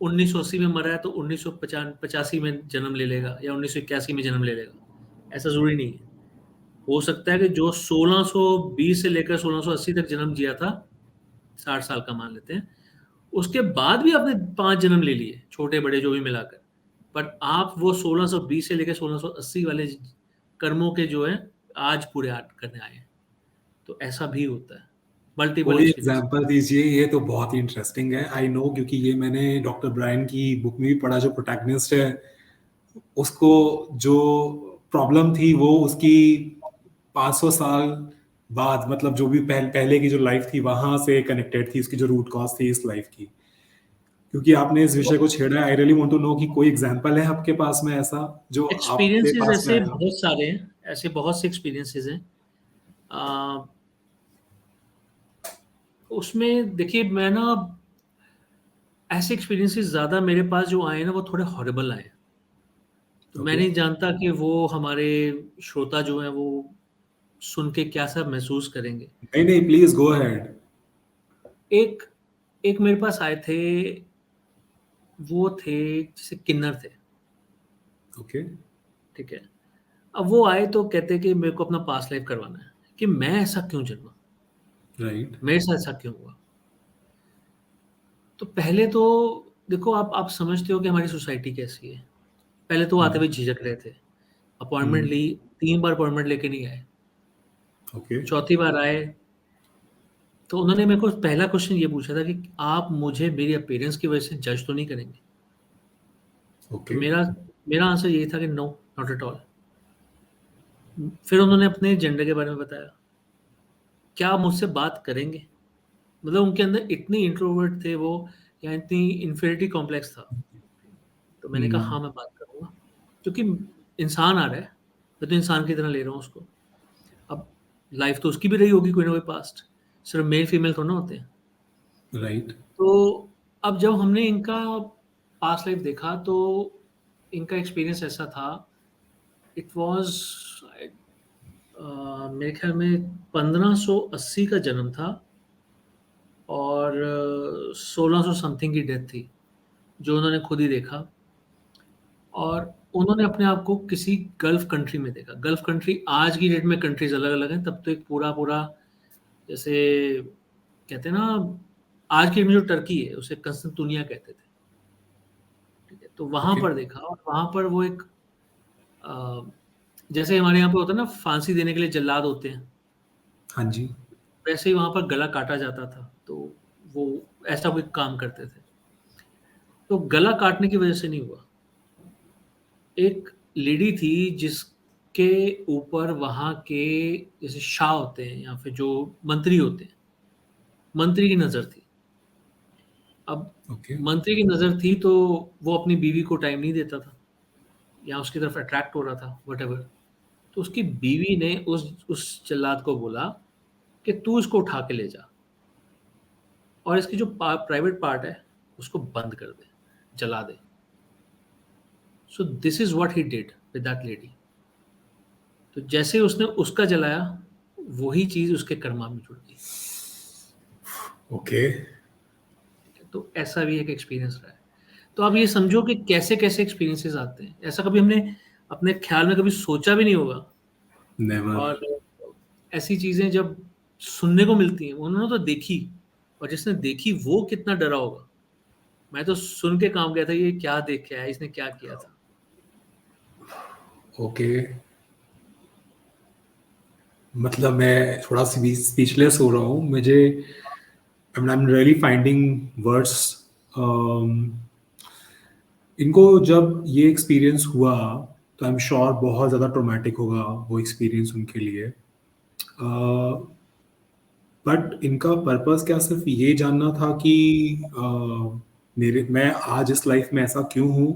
1980 में मरा है तो 85 में जन्म ले लेगा या 1981 में जन्म ले लेगा। ऐसा ज़रूरी नहीं है। हो सकता है कि जो 1620 से लेकर 1680 तक जन्म जिया था, 60 साल का मान लेते हैं, उसके बाद भी आपने 5 जन्म ले लिए, छोटे-बड़े जो भी मिलाकर। पर आप वो 1620 से लेकर 1680 वाले कर्मों के जो हैं, आज पूरे करने आए हैं। तो ऐसा भी होता है। मल्टीपल कोई एक्सपीरियंस। एग्जांपल दीजिए, ये तो बहुत ही इंटरेस्टिंग है। आई नो, क्योंकि ये मैंने डॉक्टर ब्रायन की बुक में भी पढ़ा। जो प्रोटैगनिस्ट है, उसको जो प्रॉब्लम थी वो उसकी 500 साल बाद, मतलब जो भी पहले की जो लाइफ थी वहां से कनेक्टेड थी, उसकी जो रूट कॉज थी इस लाइफ की। क्योंकि आपने इस विषय को छेड़ा है, I really want to know कि कोई एग्जांपल है आपके पास में ऐसा जो आपके एक्सपीरियंसेस पास में ऐसे आया। बहुत सारे हैं, ऐसे बहुत से एक्सपीरियंसेस हैं। अ, उसमें देखिए मैं ना, ऐसे एक्सपीरियंसेस ज़्यादा मेरे पास जो आए हैं ना वो थोड़े हॉरिबल आए हैं। तो मैं ओके, नहीं जानता कि वो हमारे श्रोता जो हैं वो सुन के क्या सब महसूस करेंगे। नहीं नहीं, प्लीज गो अहेड। एक एक मेरे पास आए थे, वो थे जैसे किन्नर थे, ओके, ठीक है। अब वो आए तो कहते कि मेरे को अपना पास्ट लाइफ करवाना है, कि मैं ऐसा क्यों जन्मा, राइट। मेरे साथ ऐसा क्यों हुआ। तो पहले तो देखो, आप समझते हो कि हमारी सोसाइटी कैसी है। पहले तो वो आते हुए झिझक रहे थे, अपॉइंटमेंट ली, 3 बार अपॉइंटमेंट लेके नहीं आए। ओके, चौथी बार आए तो उन्होंने मेरे को पहला क्वेश्चन ये पूछा था कि आप मुझे मेरी अपीयरेंस की वजह से जज तो नहीं करेंगे? तो ओके, मेरा मेरा आंसर यही था कि नो, नॉट एट ऑल। फिर उन्होंने अपने जेंडर के बारे में बताया, क्या आप मुझसे बात करेंगे? मतलब उनके अंदर इतनी इंट्रोवर्ट थे वो, या इतनी इन्फिनिटी कॉम्प्लेक्स था। तो मैंने कहा हाँ, मैं बात करूँगा, क्योंकि इंसान आ रहा है, मैं तो इंसान की तरह ले रहा हूँ उसको। अब लाइफ तो उसकी भी रही होगी कोई ना कोई पास्ट, सिर्फ मेल फीमेल थोड़ा ना होते हैं। राइट। तो अब जब हमने इनका पास्ट लाइफ देखा तो इनका एक्सपीरियंस ऐसा था, इट वाज़ मेरे ख्याल में 1580 का जन्म था, और 1600 समथिंग की डेथ थी, जो उन्होंने खुद ही देखा। और उन्होंने अपने आप को किसी गल्फ कंट्री में देखा। गल्फ कंट्री, आज की डेट में कंट्रीज़ अलग-अलग हैं, तब तो एक पूरा-पूरा, जैसे कहते हैं ना, आज की डेट में जो टर्की है उसे कस्तूरनिया कहते थे, ठीक है? तो वहाँ ओके, पर देखा, और वहाँ पर वो एक अ, जैसे हमारे यहाँ पे होता है ना, फांसी देने के लिए जल्लाद होते हैं, हाँ जी। वैसे ही वहाँ पर गला काटा जाता था। तो वो ऐसा कोई काम करते थे। तो गला काटने की वजह से नहीं हुआ। एक लेडी थी जिसके ऊपर वहाँ के जैसे शाह होते हैं या फिर जो मंत्री होते हैं, मंत्री की नज़र थी। अब ओके। मंत्री की नज़र थी तो वो अपनी बीवी को टाइम नहीं देता था या उसकी तरफ अट्रैक्ट हो रहा था, व्हाटएवर। तो उसकी बीवी ने उस जल्लाद को बोला कि तू इसको उठा के ले जा और इसकी जो प्राइवेट पार्ट है उसको बंद कर दे, जला दे। So this is what he did with that lady. तो जैसे ही उसने उसका जलाया, वही चीज उसके कर्मा में जुड़ गई। ओके। तो ऐसा भी एक एक्सपीरियंस रहा है। तो आप ये समझो कि कैसे कैसे एक्सपीरियंसेस आते हैं, ऐसा कभी हमने अपने ख्याल में कभी सोचा भी नहीं होगा। नेवर। और ऐसी चीजें जब सुनने को मिलती हैं, उन्होंने तो देखी, और जिसने देखी वो कितना डरा होगा। मैं तो सुन के काम गया था, ये क्या देख के आया, इसने क्या किया था। ओके। मतलब मैं थोड़ा सी स्पीचलेस हो रहा हूँ। मुझे आई एम रियली फाइंडिंग वर्ड्स। इनको जब ये एक्सपीरियंस हुआ तो आई एम श्योर बहुत ज़्यादा ट्रॉमेटिक होगा वो एक्सपीरियंस उनके लिए। बट इनका पर्पस क्या सिर्फ ये जानना था कि मैं आज इस लाइफ में ऐसा क्यों हूँ,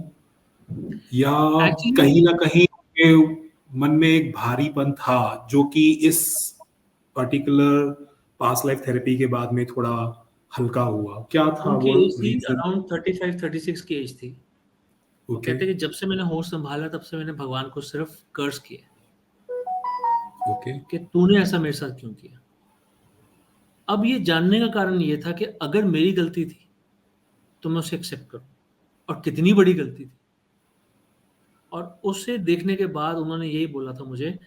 या एक्चुअली कहीं ना कहीं उनके मन में एक भारीपन था जो कि इस पर्टिकुलर पास्ट लाइफ थेरेपी के बाद में थोड़ा हल्का हुआ? क्या था उनकी वो एज थी रीजन? अराउंड 35-36 की एज थी। वो ओके। कहते हैं कि जब से मैंने होश संभाला तब से मैंने भगवान को सिर्फ कर्ज किया ओके। कि तूने ऐसा मेरे साथ क्यों किया। अब ये जानने का कारण ये था कि अगर मेरी गलती थी तो मैं उसे एक्सेप्ट करूं, और कितनी बड़ी गलती थी। और उसे देखने के बाद उन्होंने यही बोला था मुझे,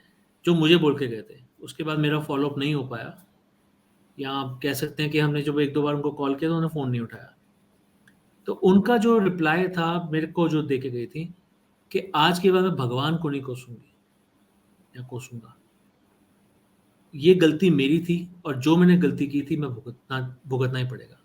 जो मुझे बोल के गए थे। उसके बाद मेरा फॉलोअप नहीं हो पाया, या आप कह सकते हैं कि हमने जब एक दो बार उनको कॉल किया तो उन्होंने फ़ोन नहीं उठाया। तो उनका जो रिप्लाई था मेरे को, जो दे के गई थी, कि आज के बाद मैं भगवान को नहीं कोसूंगी या कोसूंगा। ये गलती मेरी थी और जो मैंने गलती की थी मैं भुगतना भुगतना ही पड़ेगा।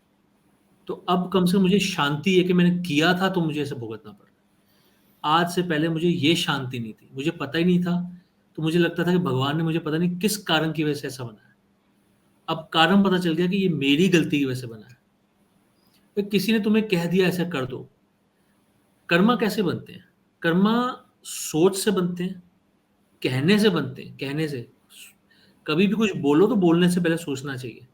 तो अब कम से कम मुझे शांति है कि मैंने किया था तो मुझे ऐसे भुगतना पड़ रहा है। आज से पहले मुझे ये शांति नहीं थी, मुझे पता ही नहीं था। तो मुझे लगता था कि भगवान ने मुझे पता नहीं किस कारण की वजह से ऐसा बनाया। अब कारण पता चल गया कि ये मेरी गलती की वजह से बना है। तो किसी ने तुम्हें कह दिया ऐसा कर दो। कर्मा कैसे बनते हैं? कर्मा सोच से बनते हैं, कहने से बनते हैं, कहने से। कभी भी कुछ बोलो तो बोलने से पहले सोचना चाहिए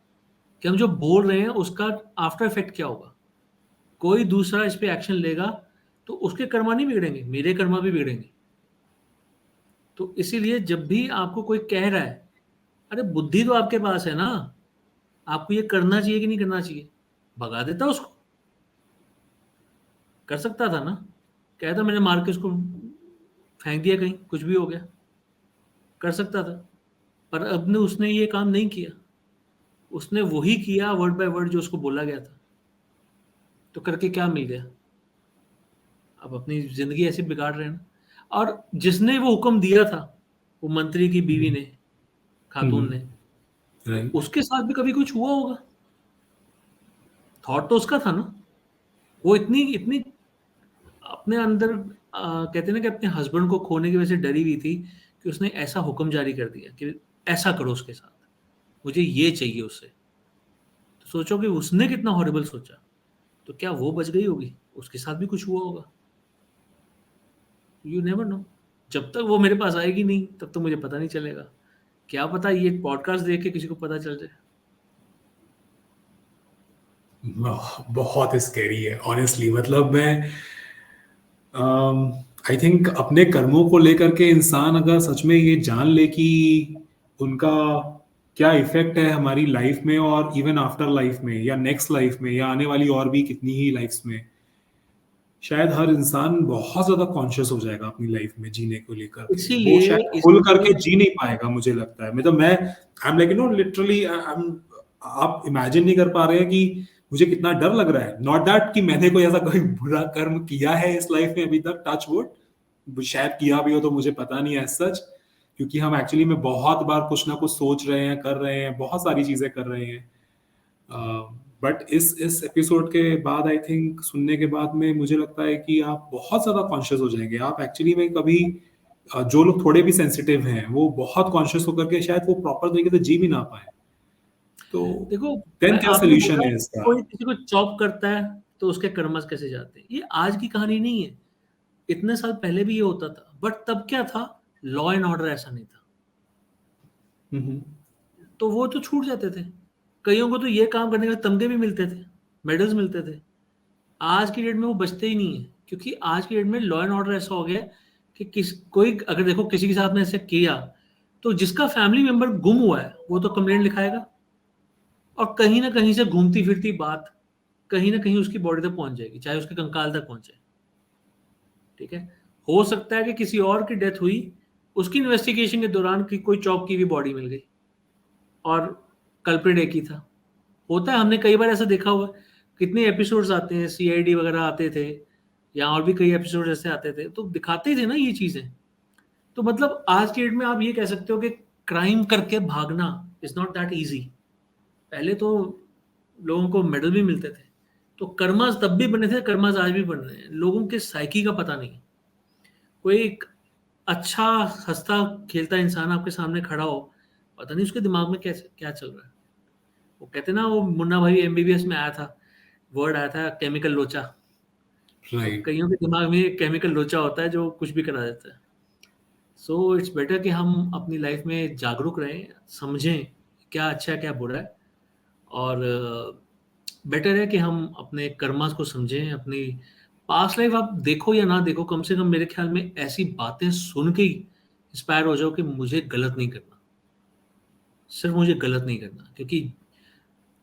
कि हम जो बोल रहे हैं उसका आफ्टर इफेक्ट क्या होगा। कोई दूसरा इस पे एक्शन लेगा तो उसके कर्मा नहीं बिगड़ेंगे, मेरे कर्मा भी बिगड़ेंगे। तो इसीलिए जब भी आपको कोई कह रहा है, अरे बुद्धि तो आपके पास है ना, आपको ये करना चाहिए कि नहीं करना चाहिए, भगा देता उसको। कर सकता था ना, कहता मैंने मार के उसको फेंक दिया कहीं, कुछ भी हो गया, कर सकता था। पर अब ने उसने ये काम नहीं किया, उसने वही किया वर्ड बाय वर्ड जो उसको बोला गया था। तो करके क्या मिल गया? अब अपनी जिंदगी ऐसे बिगाड़ रहे हैं ना। और जिसने वो हुक्म दिया था, वो मंत्री की बीवी ने, खातून ने, राइट। उसके साथ भी कभी कुछ हुआ होगा। थॉट तो उसका था ना। वो इतनी इतनी अपने अंदर कहते हैं ना कि अपने हस्बैंड को खोने की वजह से डरी हुई थी कि उसने ऐसा हुक्म जारी कर दिया कि ऐसा करो उसके साथ, मुझे ये चाहिए उससे। तो सोचो कि उसने कितना हॉरिबल सोचा। तो क्या वो बच गई होगी? उसके साथ भी कुछ हुआ होगा। You never know. जब तक वो मेरे पास आएगी नहीं तब तक मुझे पता नहीं चलेगा। क्या पता ये पॉडकास्ट देख के किसी को पता चल जाए। बहुत स्कैरी है ऑनेस्टली। मतलब मैं आई थिंक अपने कर्मों को लेकर के इंसान अगर सच में ये जान ले कि उनका क्या इफेक्ट है हमारी लाइफ में और इवन आफ्टर लाइफ में या नेक्स्ट लाइफ में या आने वाली और भी कितनी ही लाइफ्स में, शायद हर इंसान बहुत ज्यादा कॉन्शियस हो जाएगा अपनी लाइफ में जीने को लेकर के। वो इसीलिए शायद खुल इसीलिए करके जी नहीं पाएगा, मुझे लगता है। मतलब मैं आई एम लाइक लिटरली आप इमेजिन नहीं कर पा रहे हैं कि मुझे कितना डर लग रहा है। नॉट दैट कि मैंने कोई ऐसा कोई बुरा कर्म किया है इस लाइफ में अभी तक, टच वुड, शायद किया भी हो तो मुझे पता नहीं है सच। क्योंकि हम एक्चुअली में बहुत बार कुछ ना कुछ सोच रहे हैं, कर रहे हैं, बहुत सारी चीजें कर रहे हैं। बट इस एपिसोड के बाद आई थिंक सुनने के बाद में मुझे लगता है कि आप बहुत ज्यादा कॉन्शियस हो जाएंगे। आप एक्चुअली में कभी जो लोग थोड़े भी सेंसिटिव हैं वो बहुत कॉन्शियस होकर के शायद वो प्रॉपर तरीके से जी भी ना पाए। तो देखो, देन क्या आपने सोल्यूशन बोला है कि इसका? कोई किसी को चॉप करता है तो उसके कर्मस कैसे जाते हैं, ये आज की कहानी नहीं है। इतने साल पहले भी ये होता था, बट तब क्या था, लॉ एंड ऑर्डर ऐसा नहीं था, हम्म। तो वो तो छूट जाते थे। कईयों को तो ये काम करने के तमगे भी मिलते थे, मेडल्स मिलते थे। आज की डेट में वो बचते ही नहीं है, क्योंकि आज की डेट में लॉ एंड ऑर्डर ऐसा हो गया है कि कोई अगर देखो किसी के साथ में ऐसे किया, तो जिसका फैमिली मेंबर गुम हुआ है वो तो कंप्लेंट लिखाएगा, और कहीं ना कहीं से घूमती फिरती बात कहीं ना कहीं उसकी बॉडी तक पहुंच जाएगी, चाहे उसके कंकाल तक पहुंचे। ठीक है, हो सकता है कि किसी और की डेथ हुई, उसकी इन्वेस्टिगेशन के दौरान की कोई चॉप की हुई बॉडी मिल गई और कल्प्रिट एक ही था। होता है, हमने कई बार ऐसा देखा हुआ है। कितने एपिसोड्स आते हैं, सीआईडी वगैरह आते थे, या और भी कई एपिसोड ऐसे आते थे, तो दिखाते ही थे ना ये चीजें। तो मतलब आज की डेट में आप ये कह सकते हो कि क्राइम करके भागना इज नॉट दैट इजी। पहले तो लोगों को मेडल भी मिलते थे, तो कर्मास तब भी बने थे, कर्मास आज भी बन रहे हैं। लोगों के साइकी का पता नहीं। कोई एक अच्छा हंसता खेलता इंसान आपके सामने खड़ा हो, पता नहीं उसके दिमाग में कैसे क्या चल रहा है। वो कहते ना, वो मुन्ना भाई एमबीबीएस में आया था, वर्ड आया था केमिकल लोचा। तो राइट। कईयों के दिमाग में एक केमिकल लोचा होता है जो कुछ भी करा देता है। सो इट्स बेटर कि हम अपनी लाइफ में जागरूक रहें, समझें क्या अच्छा है क्या बुरा है, और बेटर है कि हम अपने कर्मास को समझें। अपनी पास्ट लाइफ आप देखो या ना देखो, कम से कम मेरे ख्याल में ऐसी बातें सुन के ही इंस्पायर हो जाओ कि मुझे गलत नहीं करना, सिर्फ मुझे गलत नहीं करना। क्योंकि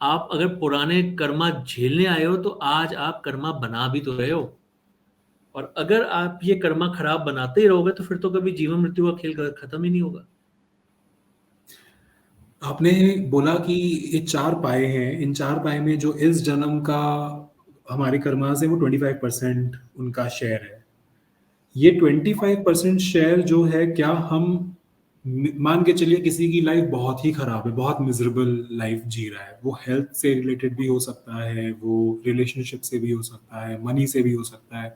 आप अगर पुराने कर्मा झेलने आए हो तो आज आप कर्मा बना भी तो रहे हो, और अगर आप ये कर्मा खराब बनाते ही रहोगे तो फिर तो कभी जीवन मृत्यु का खेल खत्म ही नहीं होगा। आपने बोला कि ये चार पाए हैं, इन चार पाए में जो इस जन्म का हमारे कर्मा से वो 25% उनका शेयर है। ये 25% शेयर जो है, क्या हम मान के चलिए किसी की लाइफ बहुत ही खराब है, बहुत मिजरेबल लाइफ जी रहा है, वो हेल्थ से रिलेटेड भी हो सकता है, वो रिलेशनशिप से भी हो सकता है, मनी से भी हो सकता है,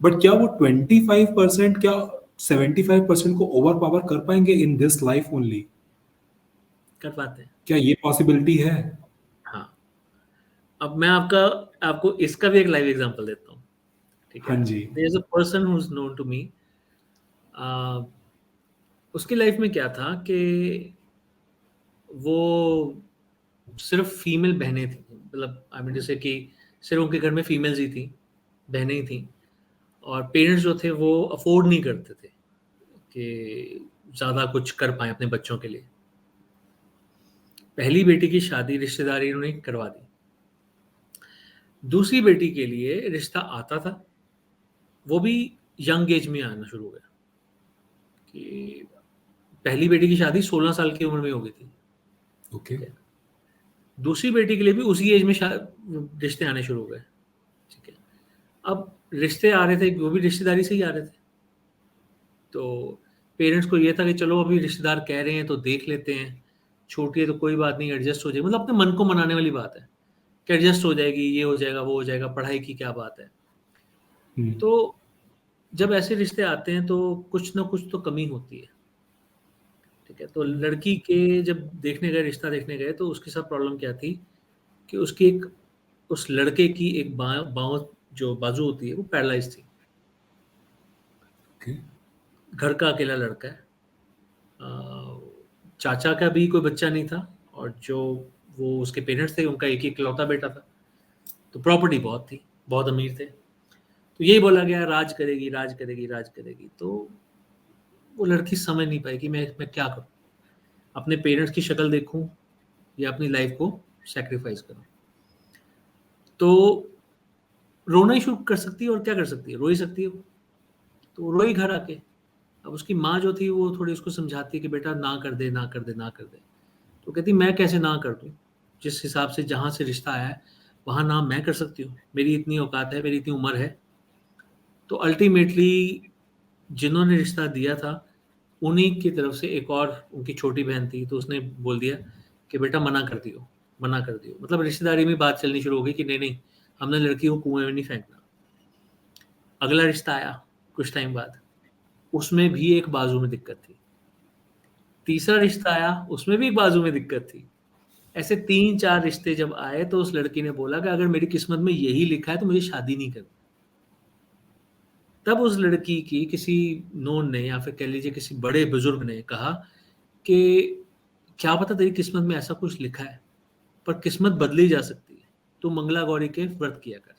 बट क्या वो 25% क्या 75% को ओवर पावर कर पाएंगे इन दिस लाइफ ओनली? कर पाते हैं। क्या ये पॉसिबिलिटी है? हाँ, अब मैं आपको इसका भी एक लाइव एग्जांपल देता हूँ। ठीक है, हाँ जी। There is a person who is known to me. उसकी लाइफ में क्या था कि वो सिर्फ फीमेल बहनें थी, मतलब आई मीन जैसे कि सिर्फ उनके घर में फीमेल्स ही थी, बहनें ही थी। और पेरेंट्स जो थे वो अफोर्ड नहीं करते थे कि ज़्यादा कुछ कर पाए अपने बच्चों के लिए। पहली बेटी की शादी रिश्तेदारी उन्होंने करवा दी। दूसरी बेटी के लिए रिश्ता आता था, वो भी यंग एज में आना शुरू हो गया। कि पहली बेटी की शादी 16 साल की उम्र में हो गई थी। ओके। ठीक है, दूसरी बेटी के लिए भी उसी एज में रिश्ते आने शुरू हो गए। ठीक है, अब रिश्ते आ रहे थे, वो भी रिश्तेदारी से ही आ रहे थे। तो पेरेंट्स को ये था कि चलो अभी रिश्तेदार कह रहे हैं तो देख लेते हैं, छोटी है तो कोई बात नहीं, एडजस्ट हो जाएगी। मतलब अपने मन को मनाने वाली बात है कि एडजस्ट हो जाएगी, ये हो जाएगा, वो हो जाएगा, पढ़ाई की क्या बात है। हम्म। तो जब ऐसे रिश्ते आते हैं तो कुछ ना कुछ तो कमी होती है। ठीक है, तो लड़की के जब देखने गए, रिश्ता देखने गए, तो उसके साथ प्रॉब्लम क्या थी कि उसकी एक उस लड़के की एक बाँव जो बाजू होती है वो पैरालाइज थी। ओके। घर का अकेला लड़का है। अ, चाचा का भी कोई बच्चा नहीं था, और जो वो उसके पेरेंट्स थे उनका एक ही इकलौता बेटा था। तो प्रॉपर्टी बहुत थी, बहुत अमीर थे। तो यही बोला गया, राज करेगी, राज करेगी, राज करेगी। तो वो लड़की समझ नहीं पाई कि मैं क्या करूं, अपने पेरेंट्स की शक्ल देखूं या अपनी लाइफ को सेक्रीफाइस करूं। तो रोना ही शुरू कर सकती है, और क्या कर सकती है, रो ही सकती है वो। तो वो रोई घर आके। अब उसकी माँ जो थी वो थोड़ी उसको समझाती है कि बेटा ना कर दे, ना कर दे, ना कर दे। तो कहती मैं कैसे ना कर दूं, जिस हिसाब से जहां से रिश्ता आया है वहां ना मैं कर सकती हूँ, मेरी इतनी औकात है, मेरी इतनी उम्र है। तो अल्टीमेटली जिन्होंने रिश्ता दिया था उन्हीं की तरफ से एक और उनकी छोटी बहन थी, तो उसने बोल दिया कि बेटा मना कर दियो, मना कर दियो। मतलब रिश्तेदारी में बात चलनी शुरू हो गई कि नहीं नहीं, हमने लड़की को कुएं में नहीं फेंकना। अगला रिश्ता आया कुछ टाइम बाद, उसमें भी एक बाजू में दिक्कत थी। तीसरा रिश्ता आया, उसमें भी एक बाजू में दिक्कत थी। ऐसे 3-4 रिश्ते जब आए तो उस लड़की ने बोला कि अगर मेरी किस्मत में यही लिखा है तो मुझे शादी नहीं करनी। तब उस लड़की की किसी नोन ने या फिर कह लीजिए किसी बड़े बुजुर्ग ने कहा कि क्या पता तेरी किस्मत में ऐसा कुछ लिखा है, पर किस्मत बदली जा सकती है, तू मंगला गौरी के व्रत किया कर।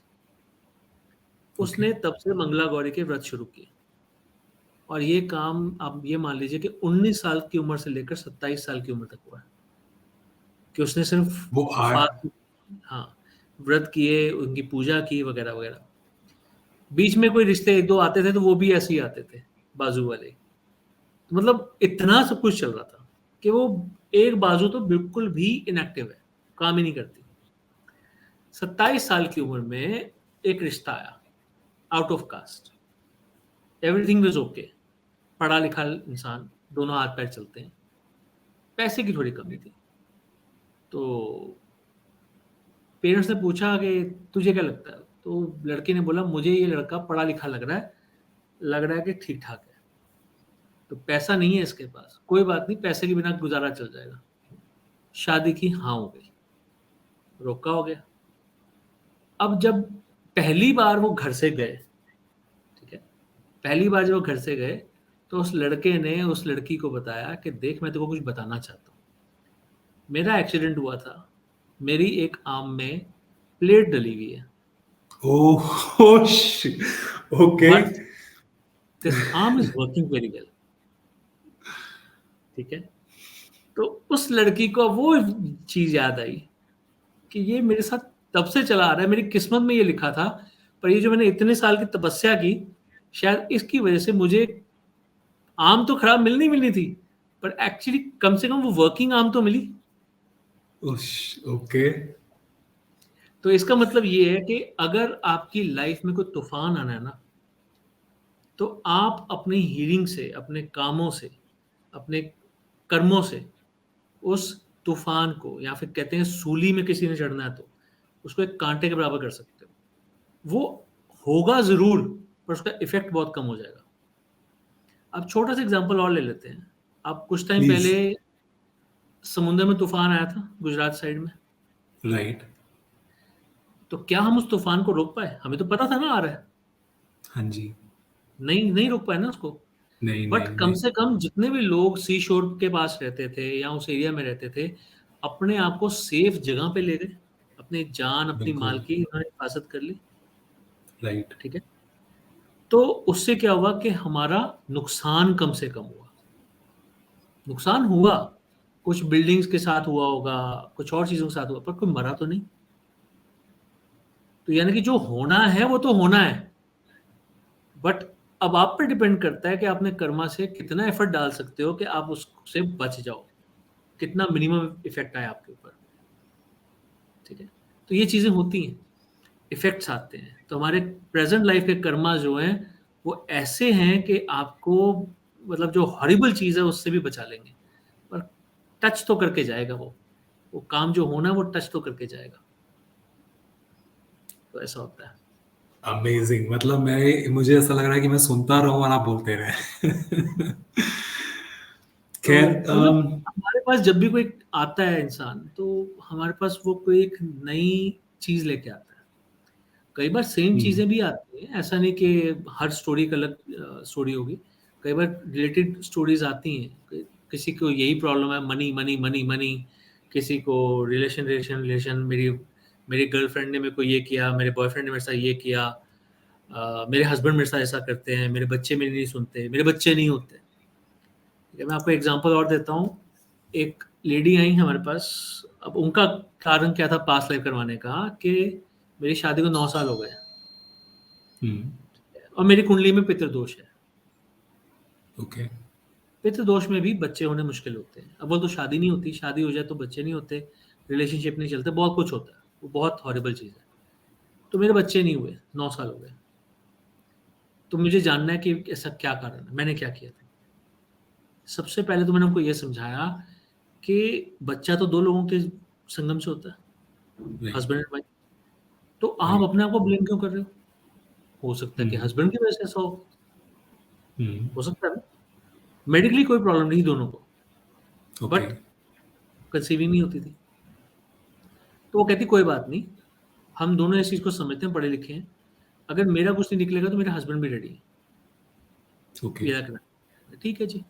उसने तब से मंगला गौरी के व्रत शुरू किए, और ये काम आप ये मान लीजिए कि 19 साल की उम्र से लेकर 27 साल की उम्र तक हुआ है कि उसने सिर्फ वो आर्ट, फास्ट, हाँ, व्रत किए, उनकी पूजा की वगैरह वगैरह। बीच में कोई रिश्ते एक दो आते थे तो वो भी ऐसे ही आते थे, बाजू वाले। तो मतलब इतना सब कुछ चल रहा था कि वो एक बाजू तो बिल्कुल भी इनएक्टिव है, काम ही नहीं करती। 27 साल की उम्र में एक रिश्ता आया, out of caste, everything was okay, पढ़ा लिखा इंसान, दोनों हाथ पैर चलते हैं, पैसे की थोड़ी कमी थी। तो पेरेंट्स ने पूछा कि तुझे क्या लगता है, तो लड़की ने बोला मुझे ये लड़का पढ़ा लिखा लग रहा है कि ठीक ठाक है, तो पैसा नहीं है इसके पास, कोई बात नहीं, पैसे के बिना गुजारा चल जाएगा। शादी की हाँ हो गई, रोका हो गया। अब जब पहली बार वो घर से गए, ठीक है, पहली बार जब वो घर से गए तो उस लड़के ने उस लड़की को बताया कि देख मैं तेरे को कुछ बताना चाहता हूँ, मेरा एक्सीडेंट हुआ था, मेरी एक आर्म में प्लेट डली हुई है, oh okay, but this arm is working very well. ठीक है, तो उस लड़की को वो चीज याद आई कि ये मेरे साथ तब से चला आ रहा है, मेरी किस्मत में ये लिखा था, पर ये जो मैंने इतने साल की तपस्या की, शायद इसकी वजह से मुझे आम तो खराब मिलनी मिलनी थी, पर एक्चुअली कम से कम वो वर्किंग आम तो मिली। ओके, तो इसका मतलब ये है कि अगर आपकी लाइफ में कोई तूफान आना है ना, तो आप अपनी हीलिंग से, अपने कामों से, अपने कर्मों से उस तूफान को, या फिर कहते हैं सूली में किसी ने चढ़ना है तो उसको एक कांटे के बराबर कर सकते हो। वो होगा जरूर, पर उसका इफेक्ट बहुत कम हो जाएगा। अब छोटा सा एग्जांपल और ले लेते हैं। आप कुछ टाइम प्लीज, पहले समुद्र में तूफान आया था गुजरात साइड में, राइट, तो क्या हम उस तूफान को रोक पाए? हमें तो पता था ना आ रहा है, हाँ जी, नहीं नहीं रोक पाए ना उसको। नहीं बट नहीं कम नहीं, से कम जितने भी लोग सी शोर के पास रहते थे या उस एरिया में रहते थे, अपने आप को सेफ जगह पे ले गए, अपनी जान अपनी माल बिल्कुल, की उन्होंने हिफाजत कर ली। राइट, ठीक है, तो उससे क्या हुआ कि हमारा नुकसान कम से कम हुआ। नुकसान हुआ, कुछ बिल्डिंग्स के साथ हुआ होगा, कुछ और चीजों के साथ हुआ, पर कोई मरा तो नहीं। तो यानी कि जो होना है वो तो होना है, बट अब आप पे डिपेंड करता है कि आपने कर्मा से कितना एफर्ट डाल सकते हो कि आप उससे बच जाओ, कितना मिनिमम इफेक्ट आए आपके ऊपर। ठीक है, तो ये चीजें होती हैं, इफेक्ट्स आते हैं। तो हमारे प्रेजेंट लाइफ के कर्मा जो हैं वो ऐसे हैं कि आपको, मतलब जो हॉरिबल चीज है उससे भी बचा लेंगे, पर टच तो करके जाएगा वो काम जो होना है वो टच तो करके जाएगा। तो ऐसा होता है। अमेजिंग। मतलब मैं, मुझे ऐसा लग रहा है कि मैं सुनता रहूं और आप बोलते रहे। तो खैर, मतलब हमारे पास जब भी कोई आता है इंसान, तो हमारे पास वो कोई एक नई चीज लेके आता है। कई बार सेम हम्म, चीजें भी आती हैं, ऐसा नहीं कि हर स्टोरी का अलग स्टोरी होगी। कई बार रिलेटेड स्टोरीज आती हैं, किसी को यही प्रॉब्लम है, मनी मनी मनी मनी, किसी को रिलेशन रिलेशन रिलेशन, मेरी मेरी गर्लफ्रेंड ने मेरे को ये किया, मेरे बॉयफ्रेंड ने मेरे साथ ये किया, मेरे हस्बैंड मेरे साथ ऐसा करते हैं, मेरे बच्चे मेरे नहीं सुनते, मेरे बच्चे नहीं होते। ठीक है, मैं आपको एग्जांपल और देता हूँ। एक लेडी आई हमारे पास, अब उनका कारण क्या था पास्ट लाइफ करवाने का, कि मेरी शादी को 9 साल हो गए हम्म, और मेरी कुंडली में पितृदोष है। ओके, पितृदोष में भी बच्चे होने मुश्किल होते हैं। अब वो तो शादी नहीं होती, शादी हो जाए तो बच्चे नहीं होते, रिलेशनशिप नहीं चलते, बहुत कुछ होता है, वो बहुत हॉरिबल चीज़ है। तो मेरे बच्चे नहीं हुए, 9 साल हो गए। तो मुझे जानना है कि ऐसा क्या कारण है, मैंने क्या किया था। सबसे पहले तो मैंने उनको ये समझाया कि बच्चा तो 2 लोगों के संगम से होता है, Right. Husband and wife. तो आप Right. अपने आप को ब्लेम क्यों कर रहे हो? हो सकता है कि Hmm. हस्बैंड की वजह से ऐसा Hmm. हो सकता है ना? मेडिकली कोई प्रॉब्लम नहीं दोनों को, बट Okay. कंसीविंग नहीं होती थी। तो वो कहती कोई बात नहीं, हम दोनों इस चीज़ को समझते हैं, पढ़े लिखे हैं। अगर मेरा कुछ नहीं निकलेगा तो मेरा हस्बैंड भी रेडी है, Okay. ये रखना। ठीक है जी।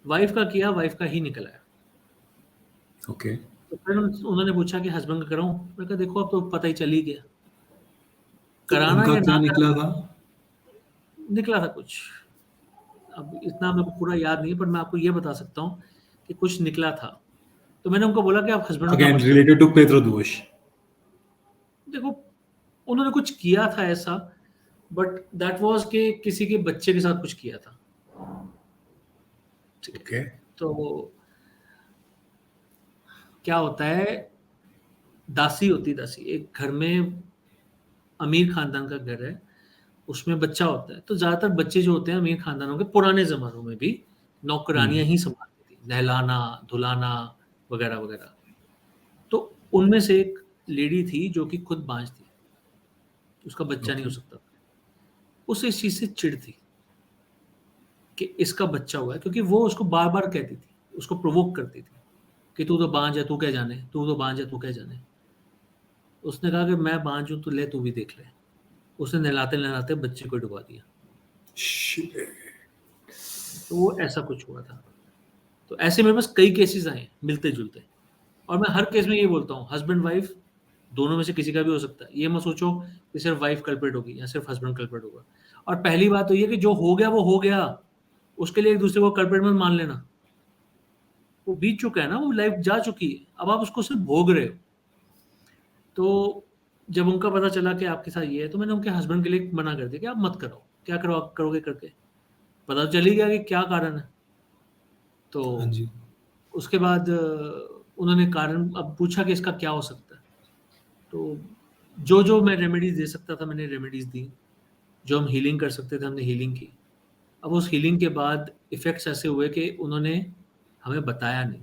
वाइफ का किया, वाइफ का ही निकल आया। Okay. तो फिर उन्होंने पूछा कि हस्बैंड का कराऊँ? मैंने कहा देखो अब तो पता ही चल ही गया, तो कराना उनका या क्या ना निकला था? कराना निकला था कुछ। अब इतना मेरे को पूरा याद नहीं है, पर मैं आपको ये बता सकता हूँ कि कुछ निकला था। तो मैंने उनको बोला कि आप हस्बैंड का Again, मत करो। related to Pedro Dosh. देखो, उन्होंने कुछ किया था ऐसा, बट दैट वाज़ कि किसी के बच्चे के साथ कुछ किया था। ठीक है? Okay. तो क्या होता है, दासी होती है दासी। एक घर में अमीर खानदान का घर है, उसमें बच्चा होता है। तो ज़्यादातर बच्चे जो होते हैं अमीर खानदानों के, पुराने ज़मानों में भी नौकरानियाँ Hmm. ही सँभालती थी, नहलाना, धुलाना वगैरह-वगैरह। तो उनमें से एक लेडी थी जो कि खुद बाँझ थी, उसका बच्चा नहीं हो Okay. सकता था। उसे इस चीज़ से चिढ़ थी कि इसका बच्चा हुआ है, क्योंकि वो उसको बार-बार कहती थी, उसको प्रोवोक करती थी कि तू तो बाँझ है, तू क्या जाने, तू तो बाँझ है, तू क्या जाने। उसने कहा कि मैं बाँझ हूँ तो ले तू भी देख ले। उसने नहलाते-नहलाते बच्चे को डुबा दिया। Shit. तो वो ऐसा कुछ हुआ था। तो ऐसे मेरे पास कई केसेज़ आए हैं मिलते-जुलते, और मैं हर केस में ये बोलता हूँ, हस्बैंड-वाइफ दोनों में से किसी का भी हो सकता है। ये मत सोचो कि सिर्फ वाइफ कल्प्रिट होगी या सिर्फ हस्बैंड कल्प्रिट होगा। और पहली बात तो ये कि जो हो गया वो हो गया, उसके लिए एक-दूसरे को कल्प्रिट मत मान लेना। वो बीत चुका है ना, वो लाइफ जा चुकी है, अब आप उसको सिर्फ भोग रहे हो। तो जब उनका पता चला कि आपके साथ ये है, तो मैंने उनके हस्बैंड के लिए मना कर दिया कि आप मत करो, क्या करो करोगे करके? पता तो चल ही गया कि क्या कारण है। तो हाँ जी. उसके बाद उन्होंने कारण अब पूछा कि इसका क्या हो सकता है। तो जो-जो मैं रेमेडीज़ दे सकता था मैंने रेमेडीज़ दी, जो हम हीलिंग कर सकते थे हमने हीलिंग की। अब उस हीलिंग के बाद इफ़ेक्ट्स ऐसे हुए कि उन्होंने हमें बताया नहीं।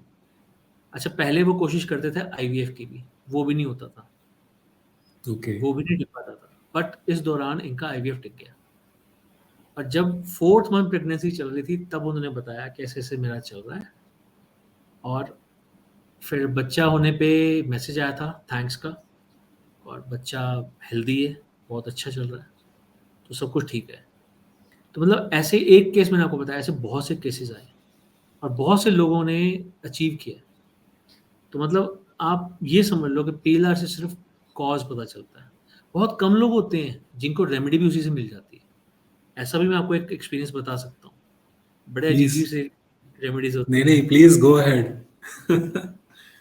अच्छा, पहले वो कोशिश करते थे आईवीएफ की भी, वो भी नहीं होता था, Okay. वो भी नहीं टिक पाता था। बट इस दौरान इनका आईवीएफ टिक गया, और जब 4th मंथ प्रेगनेंसी चल रही थी तब उन्होंने बताया कि ऐसे-ऐसे मेरा चल रहा है, और फिर बच्चा होने पे मैसेज आया था थैंक्स का, और बच्चा हेल्दी है, बहुत अच्छा चल रहा है, तो सब कुछ ठीक है। तो मतलब ऐसे एक केस मैंने आपको बताया, ऐसे बहुत से केसेज़ आए और बहुत से लोगों ने अचीव किया। तो मतलब आप ये समझ लो कि पीएलआर से सिर्फ़ कॉज़ पता चलता है। बहुत कम लोग होते हैं जिनको रेमेडी भी उसी से मिल जाती है। ऐसा भी मैं आपको एक एक्सपीरियंस बता सकता हूँ। बड़े अजीब-अजीब Please. से रेमेडीज़ होती नहीं हैं। नहीं, please go ahead.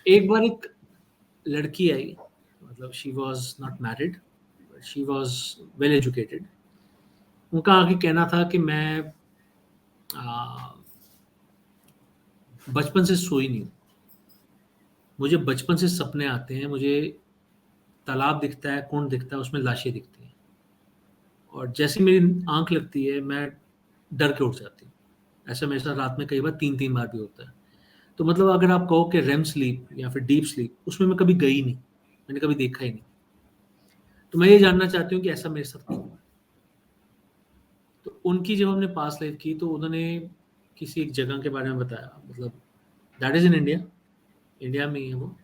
एक बार एक लड़की आई, मतलब she was not married, but she was well educated. उनका आगे कहना था कि मैं अ, बचपन से सोई नहीं हूँ। मुझे बचपन से सपने आते हैं, मुझे तालाब दिखता है, कुंड दिखता है, उसमें लाशें दिखती हैं, और जैसे ही मेरी आँख लगती है, मैं डर के उठ जाती हूँ। ऐसा मेरे साथ रात में कई बार 3-3 बार भी होता है। तो मतलब अगर आप कहो कि रेम स्लीप या फिर डीप स्लीप, उसमें मैं कभी गई नहीं, मैंने कभी देखा ही नहीं। तो मैं ये जानना चाहती हूँ कि ऐसा मेरे साथ क्यों हुआ? तो उनकी जब हमने पास्ट लाइफ की, तो उन्होंने किसी एक जगह के बारे में बताया, मतलब that is in India, India में ही है वो,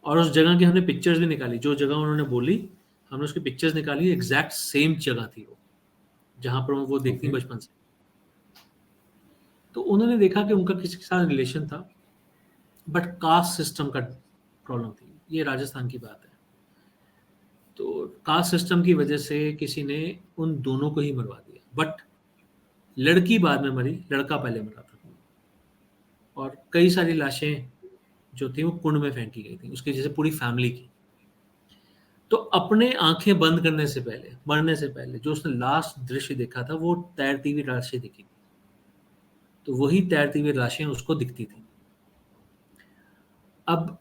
और उस जगह की हमने पिक्चर्स भी निकाली। जो जगह उन्होंने बोली, हमने उसकी पिक्चर्स निकाली, एग्ज़ैक्ट सेम जगह थी वो, जहाँ पर वो देखती Okay. बचपन से। तो उन्होंने देखा कि उनका किसी के साथ रिलेशन था, बट कास्ट सिस्टम का प्रॉब्लम थी। ये राजस्थान की बात है। तो कास्ट सिस्टम की वजह से किसी ने उन दोनों को ही मरवा दिया, बट लड़की बाद में मरी, लड़का पहले मरा था। और कई सारी लाशें जो थी वो कुंड में फेंकी गई थी, उसकी जैसे पूरी फैमिली की। तो अपने आंखें बंद करने से पहले, मरने से पहले, जो उसने लास्ट दृश्य देखा था, वो तैरती हुई लाशें दिखी थी। तो वही तैरती हुई लाशें उसको दिखती थी। अब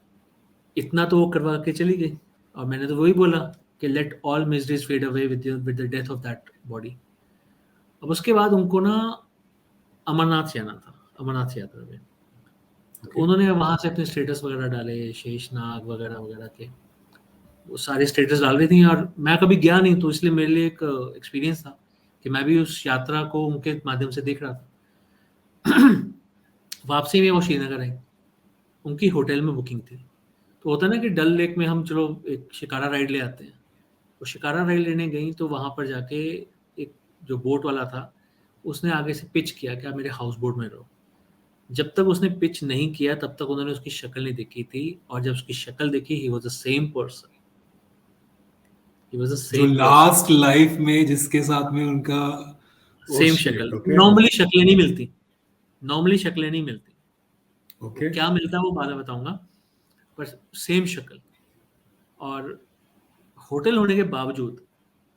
इतना तो वो करवा के चली गई, और मैंने तो वही बोला कि let all miseries fade away with the death of that body. अब उसके बाद उनको ना अमरनाथ जाना था। अमरनाथ यात्रा में। Okay. उन्होंने वहाँ से अपने स्टेटस वगैरह डाले, शेषनाग वगैरह वगैरह के, वो सारे स्टेटस डाल रही थी, और मैं कभी गया नहीं, तो इसलिए मेरे लिए एक एक्सपीरियंस था कि मैं भी उस यात्रा को उनके माध्यम से देख रहा था। वापसी में वो श्रीनगर आई, उनकी होटल में बुकिंग थी। तो होता है ना कि डल लेक में हम चलो एक शिकारा राइड ले आते हैं, वो शिकारा राइड लेने गई, तो वहाँ पर जाके एक जो बोट वाला था, उसने आगे से पिच किया कि आप मेरे हाउस बोट में रहो। जब तक उसने पिच नहीं किया तब तक उन्होंने उसकी शक्ल नहीं देखी थी, और जब उसकी शक्ल देखी, he was the same person, he was the जो सेम पर्सन, लास्ट लाइफ में जिसके साथ में उनका, ओ सेम शिट, शक्ल। ओके नॉर्मली शक्लें नहीं मिलती, नॉर्मली शक्लें नहीं मिलती, वो ओके क्या मिलता है वो बाद में बताऊंगा, पर सेम शक्ल। और होटल होने के बावजूद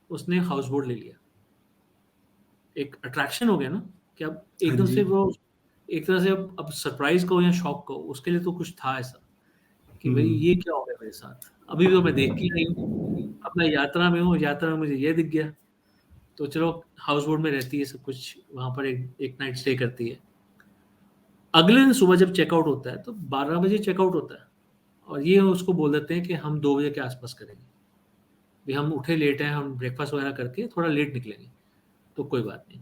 उसने हाउस बोट ले लिया। एक अट्रैक्शन हो गया ना, कि अब हाँ एकदम जी। से वो एक तरह से अब सरप्राइज कहो या शॉक कहो, उसके लिए तो कुछ था ऐसा कि भाई ये क्या हो गया मेरे साथ, अभी तो मैं देख के आई हूँ, अब मैं यात्रा में हूँ, यात्रा में मुझे ये दिख गया। तो चलो हाउस बोट में रहती है, सब कुछ वहाँ पर एक नाइट स्टे करती है। अगले दिन सुबह जब चेकआउट होता है तो 12 बजे चेकआउट होता है, और ये उसको बोल देते हैं कि हम 2 बजे के आसपास करेंगे, भी हम उठे लेट हैं, हम ब्रेकफास्ट वगैरह करके थोड़ा लेट निकलेंगे, तो कोई बात नहीं।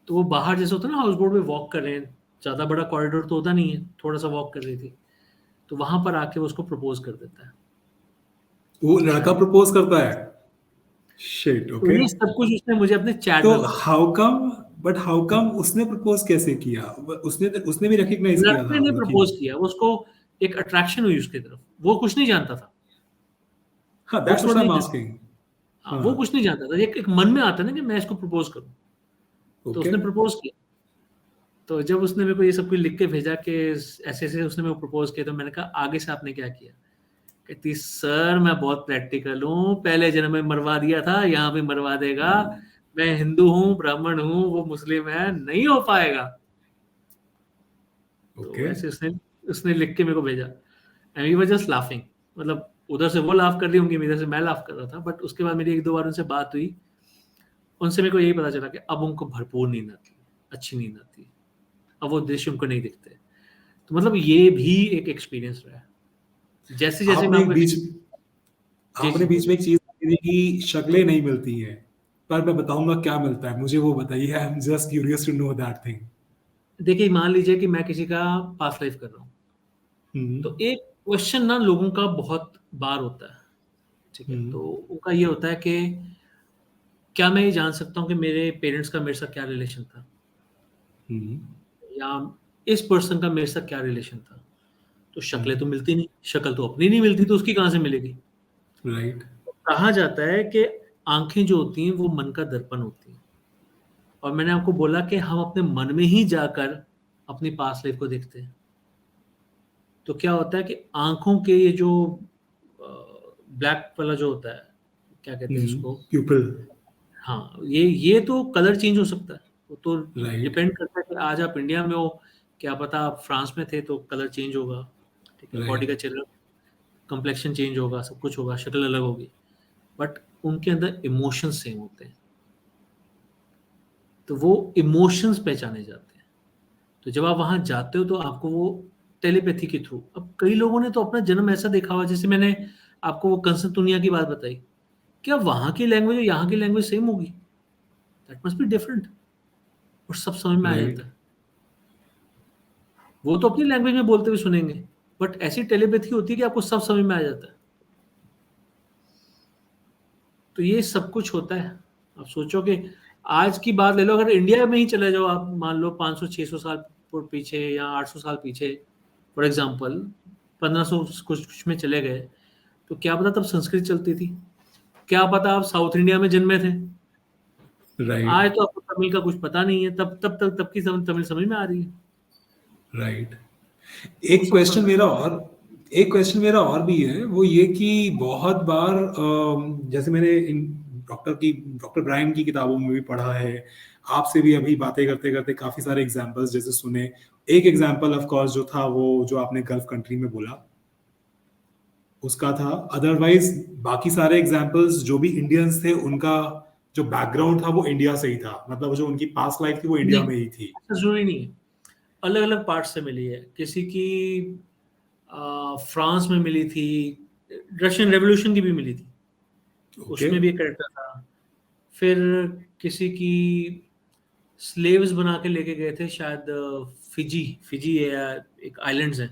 तो वो बाहर जैसे होता है ना, हाउस बोट में वॉक कर रहे हैं, ज़्यादा बड़ा कॉरिडोर तो होता नहीं है, थोड़ा सा वॉक कर रही थी, तो वहां पर आके वो उसको प्रपोज कर देता है वो कि लड़का शादी। प्रपोज करता है? शिट, तो ओके। ये सब कुछ उसने मुझे अपने चैट तो में बताया। हाउ कम उसने प्रपोज कैसे किया? उसने उसने भी रिकग्नाइज किया लड़के था ने मतलब कि, प्रपोज किया, वो उसको एक अट्रैक्शन हुई उसकी तरफ, वो कुछ नहीं जानता था, हाँ, वो दैट्स कुछ व्हाट आई नहीं एम जानता। आस्किंग। हाँ, हाँ, वो कुछ नहीं जानता था, एक मन में आता है ना कि मैं इसको प्रपोज करूं, तो ओके उसने प्रपोज किया। तो जब उसने मेरे को ये सब कुछ लिख के भेजा कि ऐसे ऐसे उसने मेरे को प्रपोज किया, तो मैंने कहा आगे से आपने क्या किया? कहती सर मैं बहुत प्रैक्टिकल हूँ, पहले जन्म में मरवा दिया था, यहाँ भी मरवा देगा, मैं हिंदू हूँ, ब्राह्मण हूँ, वो मुस्लिम है, नहीं हो पाएगा। तो ओके ऐसे उसने उसने लिख के मेरे को भेजा, and we were just laughing, मतलब उधर से वो लाफ कर रही होंगी, इधर से मैं लाफ कर रहा था। बट उसके बाद मेरी 1-2 बार उनसे बात हुई, उनसे मेरे को यही पता चला कि अब उनको भरपूर नींद आती है, अच्छी नींद आती है, अब वो दृश्य उनको नहीं दिखते। तो मतलब ये भी एक एक्सपीरियंस रहा है। जैसे जैसे मैं आपने आपको जी आपने जी बीच में बोलिए। एक चीज कही कि शक्लें नहीं मिलती हैं, पर मैं बताऊंगा क्या मिलता है, मुझे वो बताइए। I am just curious to know that thing. देखिए मान लीजिए कि मैं किसी का पास्ट लाइफ कर रहा हूँ, हम्म तो एक क्वेश्चन ना लोगों का बहुत बार होता है, ठीक है, हम्म तो उनका ये होता है कि क्या मैं ये जान सकता हूँ कि मेरे पेरेंट्स का मेरे साथ क्या रिलेशन था, हम्म या इस पर्सन का मेरे साथ क्या रिलेशन था। तो शक्लें हम्म तो मिलती नहीं, शक्ल तो अपनी नहीं मिलती, तो उसकी कहाँ से मिलेगी? राइट। कहा जाता है कि आंखें जो होती हैं वो मन का दर्पण होती हैं, और मैंने आपको बोला कि हम अपने मन में ही जाकर अपनी पास्ट लाइफ को देखते हैं। तो क्या होता है कि आंखों के ये जो ब्लैक वाला जो होता है, क्या कहते हैं इसको, प्यूपल। हाँ, ये तो कलर चेंज हो सकता है, वो तो राइट डिपेंड करता है कि आज आप इंडिया में हो, क्या पता आप फ्रांस में थे तो कलर चेंज होगा, ठीक है, बॉडी राइट। का चेहरा, कंप्लेक्शन चेंज होगा, सब कुछ होगा, शक्ल अलग होगी, बट उनके अंदर इमोशंस सेम होते हैं, तो वो इमोशंस पहचाने जाते हैं। तो जब आप वहां जाते हो तो आपको वो टेलीपैथी के थ्रू, अब कई लोगों ने तो अपना जन्म ऐसा देखा हुआ, जैसे मैंने आपको वो कंसन दुनिया की बात बताई, क्या वहां की लैंग्वेज और यहाँ की लैंग्वेज सेम होगी? दैट मस्ट बी डिफरेंट, और सब समझ में आ राइट। जाता है। वो तो अपनी लैंग्वेज में बोलते हुए सुनेंगे, बट ऐसी टेलीपैथी होती है कि आपको सब समझ में आ जाता है। तो ये सब कुछ होता है। आप सोचो कि आज की बात ले लो, अगर इंडिया में ही चले जाओ आप, मान लो 500-600 साल पीछे या 800 साल पीछे, फॉर एग्जांपल 1500 कुछ में चले गए, तो क्या पता तब संस्कृत चलती थी, क्या पता आप साउथ इंडिया में जन्मे थे। राइट। आज तो आपको तमिल का कुछ पता नहीं है, तब की तमिल समझ में आ रही है। राइट। वो एक सब क्वेश्चन फर्क है। मेरा और एक क्वेश्चन मेरा और भी है, वो ये कि बहुत बार जैसे मैंने डॉक्टर ब्रायन की किताबों में भी पढ़ा है, आपसे भी अभी बातें करते करते काफी सारे एग्जांपल्स जैसे सुने। एक एग्जांपल ऑफ कोर्स जो था वो जो आपने गल्फ कंट्री में बोला उसका था। अदरवाइज बाकी सारे एग्जांपल्स जो भी इंडियंस थे उनका जो बैकग्राउंड था वो इंडिया से ही था, मतलब जो उनकी पास्ट लाइफ थी वो इंडिया नहीं, में ही थी। ऐसा जरूरी नहीं है। अलग अलग पार्ट से मिली है। किसी की फ्रांस में मिली थी, रशियन रेवोल्यूशन की भी मिली थी, ओके, उसमें भी एक कैरेक्टर था। फिर किसी की स्लेव्स बना के लेके गए थे शायद, फिजी, फिजी या एक आइलैंड्स है,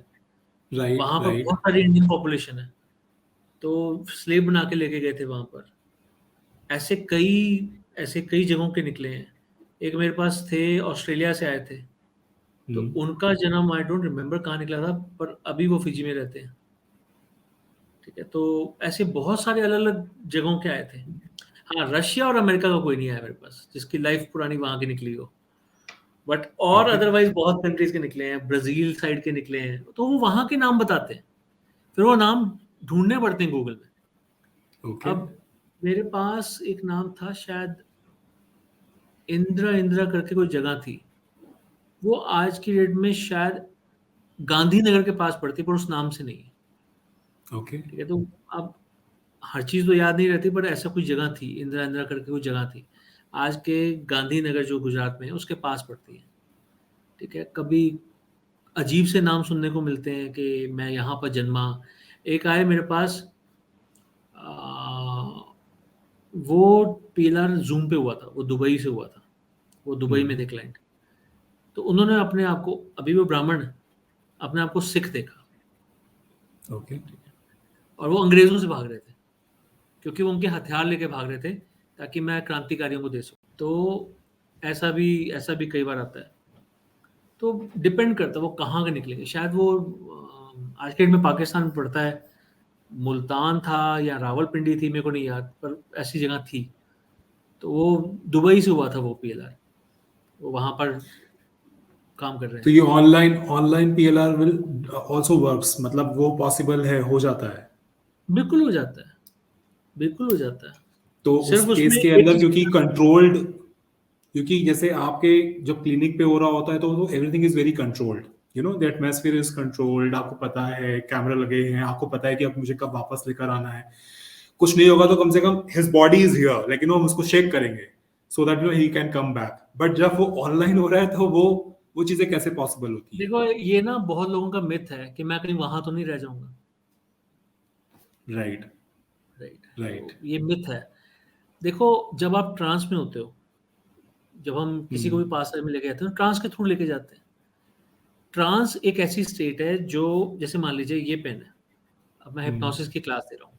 राइट वहां पर राइट। बहुत सारी इंडियन पॉपुलेशन है, तो स्लेव बना के लेके गए थे वहां पर। ऐसे कई ऐसे कई जगहों के निकले हैं। एक मेरे पास थे, ऑस्ट्रेलिया से आए थे, तो उनका जन्म आई डोंट रिमेम्बर कहाँ निकला था, पर अभी वो फिजी में रहते हैं। ठीक है, तो ऐसे बहुत सारे अलग अलग जगहों के आए थे। हाँ, रशिया और अमेरिका का कोई नहीं आया मेरे पास जिसकी लाइफ पुरानी वहां की निकली हो, बट और ओके अदरवाइज बहुत कंट्रीज के निकले हैं, ब्राजील साइड के निकले हैं, तो वो वहां के नाम बताते हैं, फिर वो नाम ढूंढने पड़ते हैं गूगल में। ओके। अब मेरे पास एक नाम था शायद, इंदिरा इंदिरा करके कोई जगह थी, वो आज की डेट में शायद गांधीनगर के पास पड़ती, पर उस नाम से नहीं है। ओके। ठीक है, तो अब हर चीज़ तो याद नहीं रहती, पर ऐसा कोई जगह थी, इंदिरा इंदिरा करके कोई जगह थी, आज के गांधीनगर जो गुजरात में है उसके पास पड़ती है। ठीक है, कभी अजीब से नाम सुनने को मिलते हैं कि मैं यहाँ पर जन्मा। एक आए मेरे पास, आ, वो पीलर जूम पे हुआ था, वो दुबई से हुआ था, वो दुबई में थे क्लाइंट। तो उन्होंने अपने आप को, अभी वो ब्राह्मण है, अपने आप को सिख देखा। ओके। और वो अंग्रेजों से भाग रहे थे, क्योंकि वो उनके हथियार लेके भाग रहे थे ताकि मैं क्रांतिकारियों को दे सकूं। तो ऐसा भी कई बार आता है। तो डिपेंड करता है वो कहाँ के निकलेंगे। शायद वो आज के डेट में पाकिस्तान में पड़ता है, मुल्तान था या रावलपिंडी थी, मेरे को नहीं याद, पर ऐसी जगह थी। तो वो दुबई से हुआ था वो पीएलआर, वो वहां पर काम कर रहे तो हैं। ये online online PLR will also works, मतलब वो पॉसिबल है, हो जाता है? बिल्कुल हो जाता है, बिल्कुल हो जाता है। तो उस सिर्फ केस उसमें के एक अंदर चीज, क्योंकि कंट्रोल्ड, क्योंकि जैसे आपके जब क्लिनिक पे हो रहा होता है तो everything is very controlled, you know the atmosphere is controlled, आपको पता है कैमरा लगे हैं, आपको पता है कि अब मुझे कब वापस लेकर आना है। कुछ नहीं होगा तो कम से कम हिज बॉडी इज हियर, लेकिन हम उसको शेक करेंगे so that you know he can come back. But जब वो ऑनलाइन हो रहा है तो वो चीजें कैसे पॉसिबल होती हैं? देखो ये ना बहुत लोगों का मिथ है कि मैं कहीं वहां तो नहीं रह जाऊंगा। Right right, right. तो ये मिथ है। देखो, जब आप ट्रांस में होते हो, जब हम किसी को भी पास में लेके जाते हैं तो ट्रांस के थ्रू लेके जाते हैं। ट्रांस एक ऐसी स्टेट है जो, जैसे मान लीजिए ये पेन है, अब मैं हिप्नोसिस की क्लास दे रहा हूँ,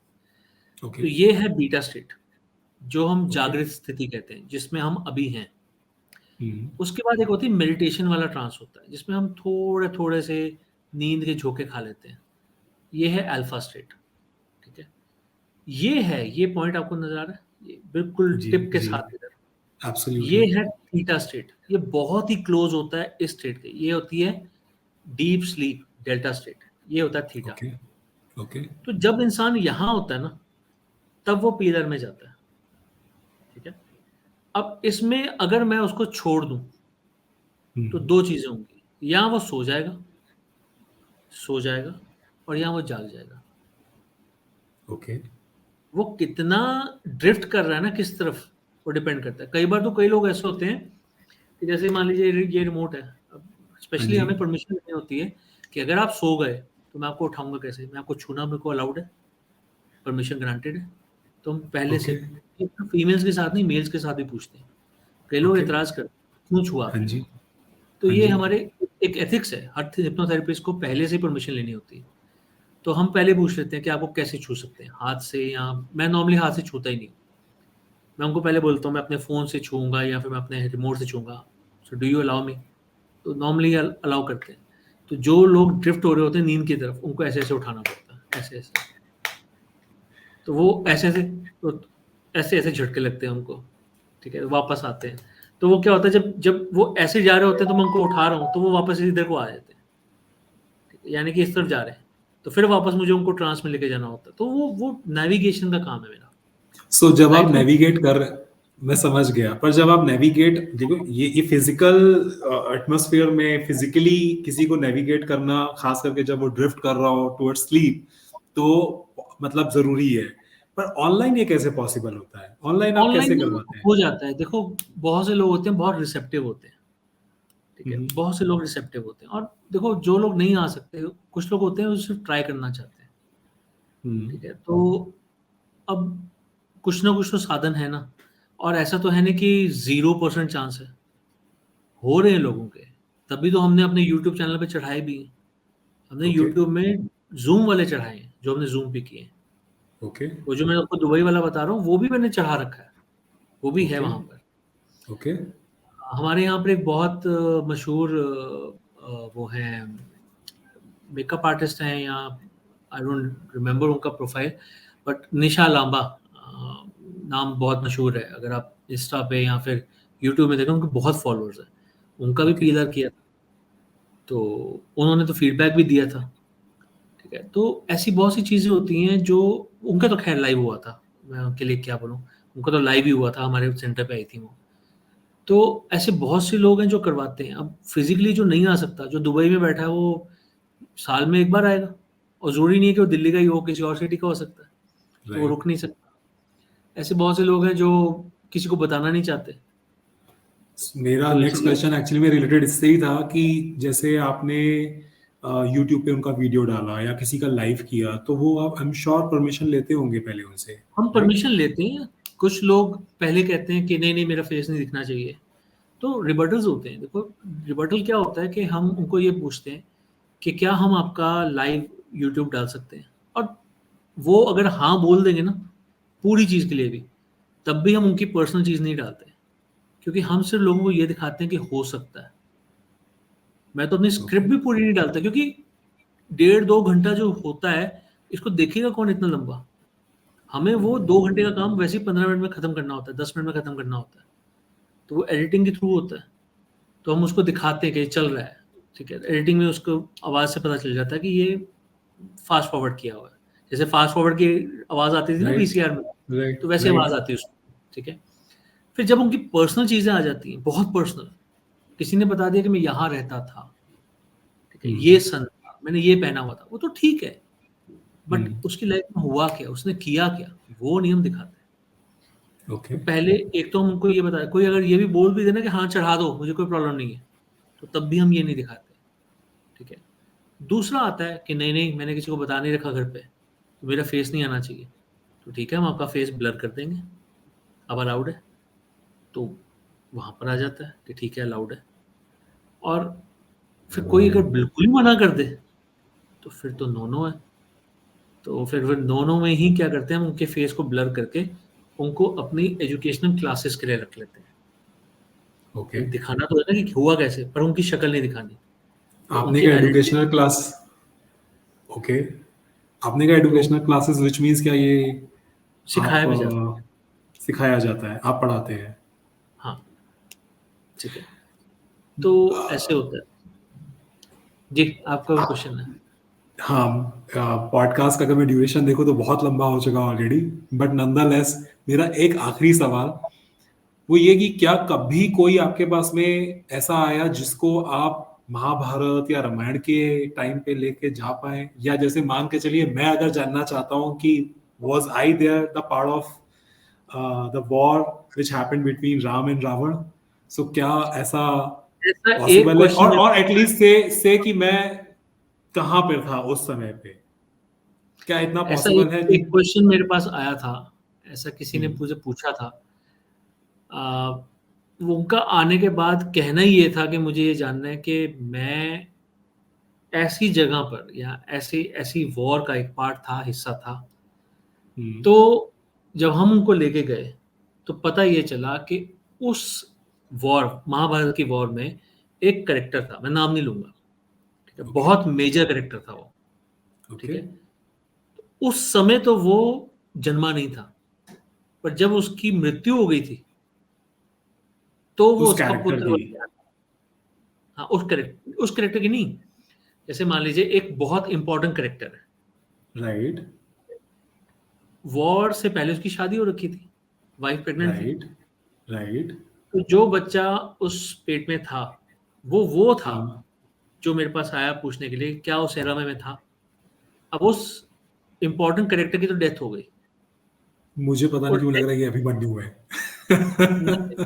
ओके तो ये है बीटा स्टेट, जो हम ओके। जागृत स्थिति कहते हैं, जिसमें हम अभी हैं। उसके बाद एक होती है मेडिटेशन वाला ट्रांस होता है, जिसमें हम थोड़े थोड़े से नींद के झोंके खा लेते हैं। ये है अल्फा स्टेट। ठीक है, ये है, ये पॉइंट आपको नजर आ रहा है, ये बिल्कुल जी टिप के जी। साथ इधर। ये एब्सोल्युटली। है थीटा स्टेट, ये बहुत ही क्लोज होता है इस स्टेट के। ये होती है डीप स्लीप, डेल्टा स्टेट, ये होता है थीटा। Okay okay. तो जब इंसान यहाँ होता है ना, तब वो पीलर में जाता है। ठीक है, अब इसमें अगर मैं उसको छोड़ दूं तो दो चीजें होंगी, या वो सो जाएगा, और या वो जाग जाएगा। ओके। वो कितना ड्रिफ्ट कर रहा है ना किस तरफ, वो डिपेंड करता है। कई बार तो कई लोग ऐसे होते हैं कि जैसे मान लीजिए ये रिमोट है, अब हाँ स्पेशली जी। हमें परमिशन लेनी होती है कि अगर आप सो गए तो मैं आपको उठाऊंगा कैसे, मैं आपको छूना मेरे को अलाउड है, परमिशन ग्रांटेड है। तो हम पहले ओके से, फीमेल्स के साथ नहीं, मेल्स के साथ भी पूछते हैं। कई लोग ओके। एतराज करते हैं, क्यों छुआ हाँ आपने। जी तो हाँ ये जी। हमारे एक एथिक्स है, हर हिप्नोथेरेपिस्ट को पहले से परमिशन लेनी होती है। तो हम पहले पूछ लेते हैं कि आपको कैसे छू सकते हैं, हाथ से, या मैं नॉर्मली हाथ से छूता ही नहीं हूँ। मैं उनको पहले बोलता हूँ मैं अपने फ़ोन से छूँगा या फिर मैं अपने रिमोट से छूँगा, so do you allow me. तो नॉर्मली अलाउ करते हैं। तो जो लोग ड्रिफ्ट हो रहे होते हैं नींद की तरफ, उनको ऐसे ऐसे उठाना पड़ता है, ऐसे ऐसे। तो वो ऐसे ऐसे, तो ऐसे ऐसे झटके लगते हैं उनको। ठीक है, वापस आते हैं। तो वो क्या होता है, जब जब वो ऐसे जा रहे होते हैं तो मैं उनको उठा रहा हूँ, तो वो वापस इधर को आ जाते हैं। ठीक है, यानी कि इस तरफ जा रहे हैं, तो फिर वापस मुझे उनको ट्रांस में लेके जाना होता है। तो वो नेविगेशन का काम है मेरा। सो जब आप लाइफ में नेविगेट कर, मैं समझ गया, पर जब आप नेविगेट, देखो ये फिजिकल एटमॉस्फेयर में फिजिकली किसी को नेविगेट करना, खास करके जब वो ड्रिफ्ट कर रहा हो टुवर्ड्स स्लीप, तो मतलब जरूरी है। पर ऑनलाइन ये कैसे पॉसिबल होता है? ऑनलाइन आप ऑनलाइन कैसे ना करवाते हैं? हो जाता है। देखो, बहुत से लोग होते हैं बहुत रिसेप्टिव होते हैं, ठीक है, बहुत से लोग रिसेप्टिव होते हैं। और देखो, जो लोग नहीं आ सकते, कुछ लोग होते हैं जो सिर्फ ट्राई करना चाहते हैं, ठीक है। तो अब कुछ ना कुछ तो साधन है ना, और ऐसा तो है नहीं कि 0% चांस है, हो रहे हैं लोगों के। तभी तो हमने अपने यूट्यूब चैनल पे चढ़ाए भी हैं। हमने ओके यूट्यूब में जूम वाले चढ़ाए हैं, जो हमने जूम पे किए हैं। ओके वो जो मैं आपको दुबई वाला बता रहा हूँ, वो भी मैंने चढ़ा रखा है, वो भी है ओके वहाँ पर। ओके हमारे यहाँ पर एक बहुत मशहूर वो हैं, मेकअप आर्टिस्ट हैं, या आई डोंट रिमेम्बर उनका प्रोफाइल, बट निशा लांबा नाम बहुत मशहूर है। अगर आप इंस्टा पे या फिर यूट्यूब में देखें, उनके बहुत फॉलोअर्स हैं। उनका भी ओके पीलर किया था, तो उन्होंने तो फीडबैक भी दिया था, ठीक है। तो ऐसी बहुत सी चीज़ें होती हैं जो, उनका तो खैर लाइव हुआ था, मैं उनके लिए क्या बोलूँ, उनका तो लाइव ही हुआ था, हमारे सेंटर पे आई थी वो। तो ऐसे बहुत से लोग हैं जो करवाते हैं। अब फिजिकली जो नहीं आ सकता, जो दुबई में बैठा है, वो साल में एक बार आएगा, और ज़रूरी नहीं है कि वो दिल्ली का ही हो, किसी और सिटी का हो सकता है, तो वो राइट। रुक नहीं सकता। ऐसे बहुत से लोग हैं जो किसी को बताना नहीं चाहते। मेरा तो नेक्स्ट इसीलिए क्वेश्चन एक्चुअली में रिलेटेड इससे ही था कि जैसे आपने यूट्यूब पे उनका वीडियो डाला या किसी का लाइव किया, तो वो आप आई एम श्योर परमिशन लेते होंगे पहले उनसे, हम राइट? परमिशन लेते हैं। कुछ लोग पहले कहते हैं कि नहीं नहीं, मेरा फेस नहीं दिखना चाहिए, तो रिबटल्स होते हैं। देखो, रिबटल क्या होता है कि हम उनको ये पूछते हैं कि क्या हम आपका लाइव यूट्यूब डाल सकते हैं, और वो अगर हाँ बोल देंगे ना, पूरी चीज़ के लिए भी, तब भी हम उनकी पर्सनल चीज़ नहीं डालते, क्योंकि हम सिर्फ लोगों को ये दिखाते हैं कि हो सकता है। मैं तो अपनी ओके स्क्रिप्ट भी पूरी नहीं डालता, क्योंकि 1.5-2 घंटा जो होता है, इसको देखेगा कौन इतना लंबा। हमें वो 2 घंटे का काम वैसे ही 15 मिनट में खत्म करना होता है, 10 मिनट में खत्म करना होता है, तो वो एडिटिंग के थ्रू होता है। तो हम उसको दिखाते हैं कि ये चल रहा है, ठीक है। एडिटिंग में उसको आवाज़ से पता चल जाता है कि ये फास्ट फॉरवर्ड किया हुआ है। जैसे फास्ट फॉरवर्ड की आवाज़ आती थी ना राइट वीसीआर में, तो राइट वैसे राइट। आवाज़ आती है उसमें, ठीक है। फिर जब उनकी पर्सनल चीज़ें आ जाती हैं, बहुत पर्सनल, किसी ने बता दिया कि मैं यहाँ रहता था, ठीक है, ये सन था, मैंने ये पहना हुआ था, वो तो ठीक है, बट उसकी लाइफ में हुआ क्या, उसने किया क्या, वो नहीं हम दिखाते। ओके तो पहले एक तो हम उनको ये बताया, कोई अगर ये भी बोल भी देना कि हाँ चढ़ा दो, मुझे कोई प्रॉब्लम नहीं है, तो तब भी हम ये नहीं दिखाते, ठीक है। दूसरा आता है कि नहीं नहीं, मैंने किसी को बता नहीं रखा घर पे, तो मेरा फेस नहीं आना चाहिए, तो ठीक है, हम आपका फेस ब्लर कर देंगे, अब अलाउड है, तो वहाँ पर आ जाता है कि ठीक है, अलाउड है। और फिर कोई अगर बिल्कुल ही मना कर दे, तो फिर तो नो नो है। तो फिर नो नो में ही क्या करते हैं, हम उनके फेस को ब्लर करके उनको अपनी एजुकेशनल क्लासेस के लिए रख लेते हैं। ओके। कि दिखाना तो है ना कि हुआ कैसे, पर उनकी शक्ल नहीं दिखानी। तो आपने उनकी क्या आइडेंटिटी एजुकेशनल क्लास? ओके। आपने क्या तो एजुकेशनल क्लासेस, विच मीन्स क्या ये आप सिखाया भी जाता है। सिखाया जाता है, आप पढ़ाते हैं? हाँ, ठीक है। तो ऐसे होता है। जी, आपका भी क्वेश्चन है। हाँ, पॉडकास्ट का अगर मैं ड्यूरेशन देखूँ तो बहुत लंबा हो चुका ऑलरेडी, बट नंदरलेस मेरा एक आखिरी सवाल वो ये कि क्या कभी कोई आपके पास में ऐसा आया जिसको आप महाभारत या रामायण के टाइम पे लेके जा पाए, या जैसे मान के चलिए मैं अगर जानना चाहता हूँ कि was I there the part of the war which happened between Ram and Ravan, so क्या ऐसा ऐसा एक पॉसिबल है? क्वेश्चन मेरे और पास एटलीस्ट से कि मैं कहाँ पे था उस समय पे, क्या इतना ऐसा पॉसिबल है? एक एक क्वेश्चन मेरे पास आया था। ऐसा किसी ने हम्म, मुझे पूछा था। वो उनका आने के बाद कहना ही ये था कि मुझे ये जानना है कि मैं ऐसी जगह पर, या ऐसी ऐसी वॉर का एक पार्ट था, हिस्सा था। हम्म, तो जब हम उनको लेके गए, तो पता ये चला कि उस वॉर, महाभारत की वॉर में एक कैरेक्टर था, मैं नाम नहीं लूँगा, ठीक है? ओके बहुत मेजर कैरेक्टर था वो, ठीक ओके। है? उस समय तो वो जन्मा नहीं था, पर जब उसकी मृत्यु हो गई थी, तो वो उस उसका कैरेक्टर पुत्र की। बन गया। हाँ, उस कैरेक्टर की नहीं, जैसे मान लीजिए एक बहुत इंपॉर्टेंट कैरेक्टर है, राइट वॉर से पहले उसकी शादी हो रखी थी, वाइफ प्रेग्नेंट थी, राइट राइट। तो जो बच्चा उस पेट में था, वो था हाँ जो मेरे पास आया पूछने के लिए क्या उस एरा में मैं था। अब उस इंपॉर्टेंट कैरेक्टर की तो डेथ हो गई, मुझे पता नहीं और क्यों लग रहा है कि अभिमन्यु है।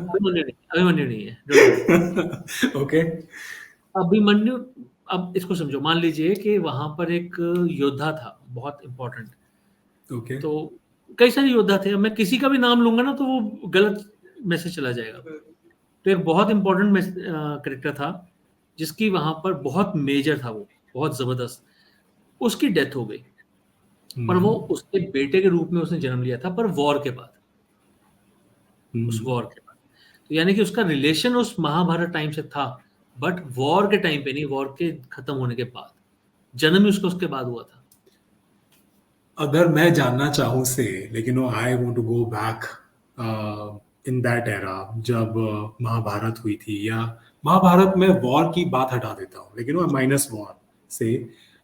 अभिमन्यु नहीं है, don't worry। ओके। अभिमन्यु, अब इसको समझो, मान लीजिए कि वहां पर एक योद्धा था बहुत इंपॉर्टेंट, ओके। तो कई सारे योद्धा थे, अब मैं किसी का भी नाम लूंगा ना तो वो गलत मैसेज चला जाएगा। तो एक बहुत इंपॉर्टेंट करेक्टर था जिसकी वहां पर बहुत मेजर था, वो बहुत जबरदस्त, उसकी डेथ हो गई। पर वो उसके बेटे के रूप में उसने जन्म लिया था, पर वॉर के बाद, उस वॉर के बाद। तो यानी कि उसका रिलेशन उस महाभारत टाइम से था, बट वॉर के टाइम पे नहीं, वॉर के खत्म होने के बाद। जन्म ही उसका उसके बाद हुआ था। अगर मैं जानना चाहूँ से, लेकिन वो I want to go back in that era, जब महाभारत हुई थी, या महाभारत में वॉर की बात हटा देता हूँ, लेकिन वो माइनस वॉर से,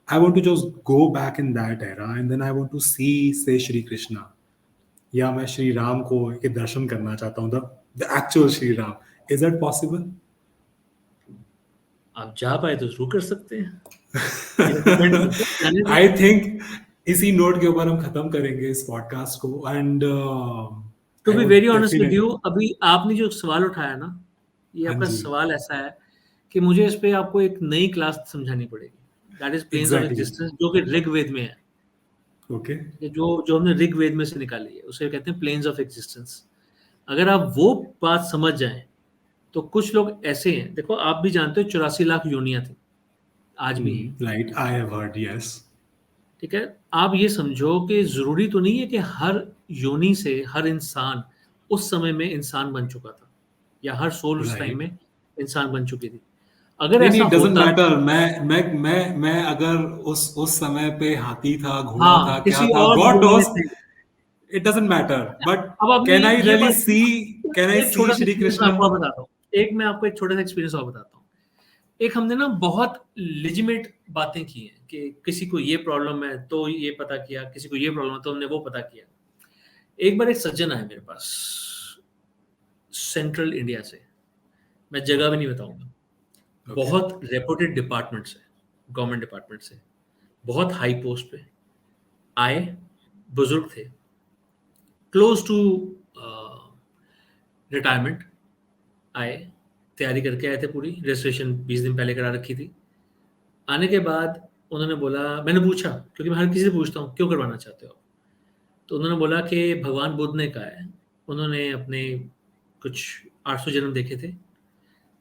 I want to just go back in that era and then I want to see say Shri Krishna, या मैं श्री राम को के दर्शन करना चाहता हूँ, the actual Shri Ram. Is that possible? आप जा पाए तो शुरू कर सकते हैं। ये depend करता है, जाने दो। आई थिंक इसी नोट के ऊपर हम खत्म करेंगे इस पॉडकास्ट को। And to I be would very honest with you, definite. अभी आपने जो सवाल उठाया ना, ये हाँ आपका जी, सवाल ऐसा है कि मुझे इस पे आपको एक नई क्लास समझानी पड़ेगी। That is planes of exactly. Existence, जो कि ऋग्वेद में है। ओके। ठीक है, जो जो हमने ऋग्वेद में से निकाली है उसे कहते हैं प्लेन्स ऑफ एग्जिस्टेंस। अगर आप वो बात समझ जाएं तो कुछ लोग ऐसे हैं, देखो आप भी जानते हो 84 लाख योनियां थी, आज भी हैं। Right, I have heard, yes. ठीक है, आप ये समझो कि जरूरी तो नहीं है कि हर योनि से हर इंसान उस समय में इंसान बन चुका था, या हर सोल उस टाइम राइट। में इंसान बन चुकी थी। अगर नहीं ऐसा नहीं, डजंट होता, मैटर। मैं अगर उस समय पे हाथी था, घोड़ा था, हाँ, क्या किसी था, और गॉड योनि में नोस, थे। It doesn't matter. बट अब आपने कैन आई ये रियली बात, सी, कैन आई एक सी छोटा सा श्री एक्सपीरियंस मैं कृष्ण? आपको और बताता हूँ। एक मैं आपको एक छोटा सा एक्सपीरियंस और बताता हूँ। एक हमने ना बहुत लिजिमेट बातें की हैं कि किसी को ये प्रॉब्लम है तो ये पता किया, किसी को ये प्रॉब्लम है तो हमने वो पता किया। एक बार एक सज्जन आया मेरे पास, सेंट्रल इंडिया से, मैं जगह भी नहीं बताऊंगा, ओके। बहुत रेपुटेड डिपार्टमेंट से, गवर्नमेंट डिपार्टमेंट से, बहुत हाई पोस्ट पे आए, बुजुर्ग थे, क्लोज टू रिटायरमेंट, आए, तैयारी करके आए थे, पूरी रजिस्ट्रेशन 20 दिन पहले करा रखी थी। आने के बाद उन्होंने बोला, मैंने पूछा क्योंकि मैं हर किसी से पूछता हूँ क्यों करवाना चाहते हो, तो उन्होंने बोला कि भगवान बुद्ध ने कहा है, उन्होंने अपने कुछ 800 जन्म देखे थे,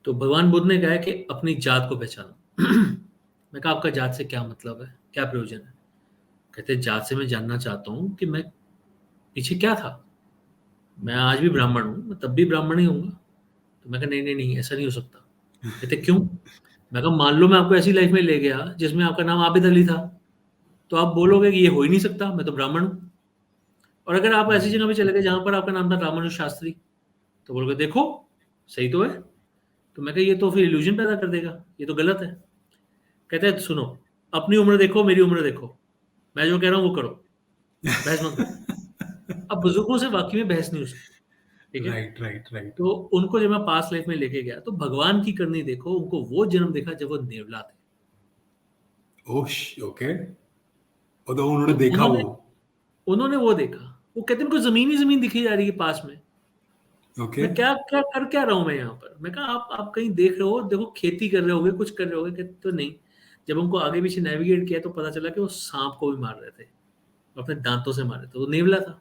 तो भगवान बुद्ध ने कहा है कि अपनी जात को पहचानो। मैं कहा आपका जात से क्या मतलब है, क्या प्रयोजन है? कहते जात से मैं जानना चाहता हूँ कि मैं पीछे क्या था, मैं आज भी ब्राह्मण हूँ, मैं तब भी ब्राह्मण ही होऊंगा। तो मैं कहा नहीं नहीं नहीं, ऐसा नहीं हो सकता। कहते क्यों? मैं कहा मान लो मैं आपको ऐसी लाइफ में ले गया जिसमें आपका नाम आबिद अली था, तो आप बोलोगे कि ये हो ही नहीं सकता, मैं तो ब्राह्मण हूँ। और अगर आप ऐसी जगह पे चले गए जहां पर आपका नाम था रामानुज शास्त्री, तो बोलोगे देखो सही तो है। तो मैं कहा ये तो फिर इल्यूजन पैदा कर देगा, ये तो गलत है। कहते हैं सुनो, अपनी उम्र देखो, मेरी उम्र देखो, मैं जो कह रहा हूँ वो करो, बहस मत करो। अब बुजुर्गों से वाकई में बहस नहीं हो सकती। ठीक है, राइट राइट राइट। तो उनको जब मैं पास्ट लाइफ में लेके गया तो भगवान की करनी देखो, उनको वो जन्म देखा जब वो नेवला थे। ओश, ओके। और तो उन्होंने तो देखा वो? उन्होंने वो देखा, वो कहते हैं उनको जमीन ही जमीन दिखी जा रही है पास में। ओके। मैं क्या क्या कर क्या रहा हूँ मैं यहाँ पर? मैं कहा आप कहीं देख रहे हो, देखो खेती कर रहे होगे, कुछ कर रहे होगे। कहते तो नहीं। जब उनको आगे पीछे नेविगेट किया तो पता चला कि वो सांप को भी मार रहे थे, अपने दांतों से मार रहे थे, वो नेवला था।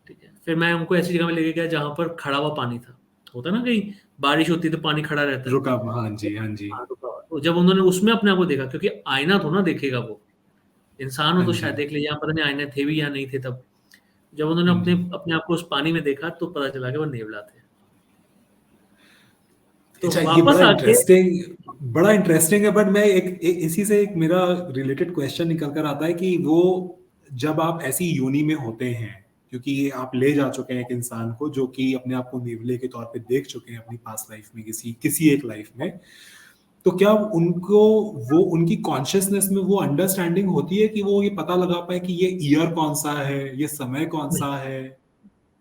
ठीक है, फिर मैं उनको ऐसी जगह में लेके गया जहां पर खड़ा हुआ पानी था। होता ना, कहीं बारिश होती है तो पानी खड़ा रहता है। रुका, हाँ जी हाँ जी। हाँ, रुका हुआ। तो जब उन्होंने उसमें अपने आप को देखा, क्योंकि आईना तो ना देखेगा वो, इंसान हो हाँ तो जी। शायद देख ले, यहाँ पता नहीं आईने थे भी या नहीं थे तब। जब उन्होंने हाँ अपने जी। अपने आप को उस पानी में देखा तो पता चला कि वो नेवला थे। तो अच्छा, ये वापस आके, बड़ा इंटरेस्टिंग है। बट मैं इसी से एक मेरा रिलेटेड क्वेश्चन निकल कर आता है कि वो, जब आप ऐसी यूनि में होते हैं, क्योंकि आप ले जा चुके हैं एक इंसान को जो कि अपने आप को नेवले के तौर पे देख चुके हैं अपनी पास्ट लाइफ में, किसी किसी एक लाइफ में, तो क्या उनको, वो उनकी कॉन्शियसनेस में वो अंडरस्टैंडिंग होती है कि वो ये पता लगा पाए कि ये ईयर कौन सा है, ये समय कौन नहीं, सा है?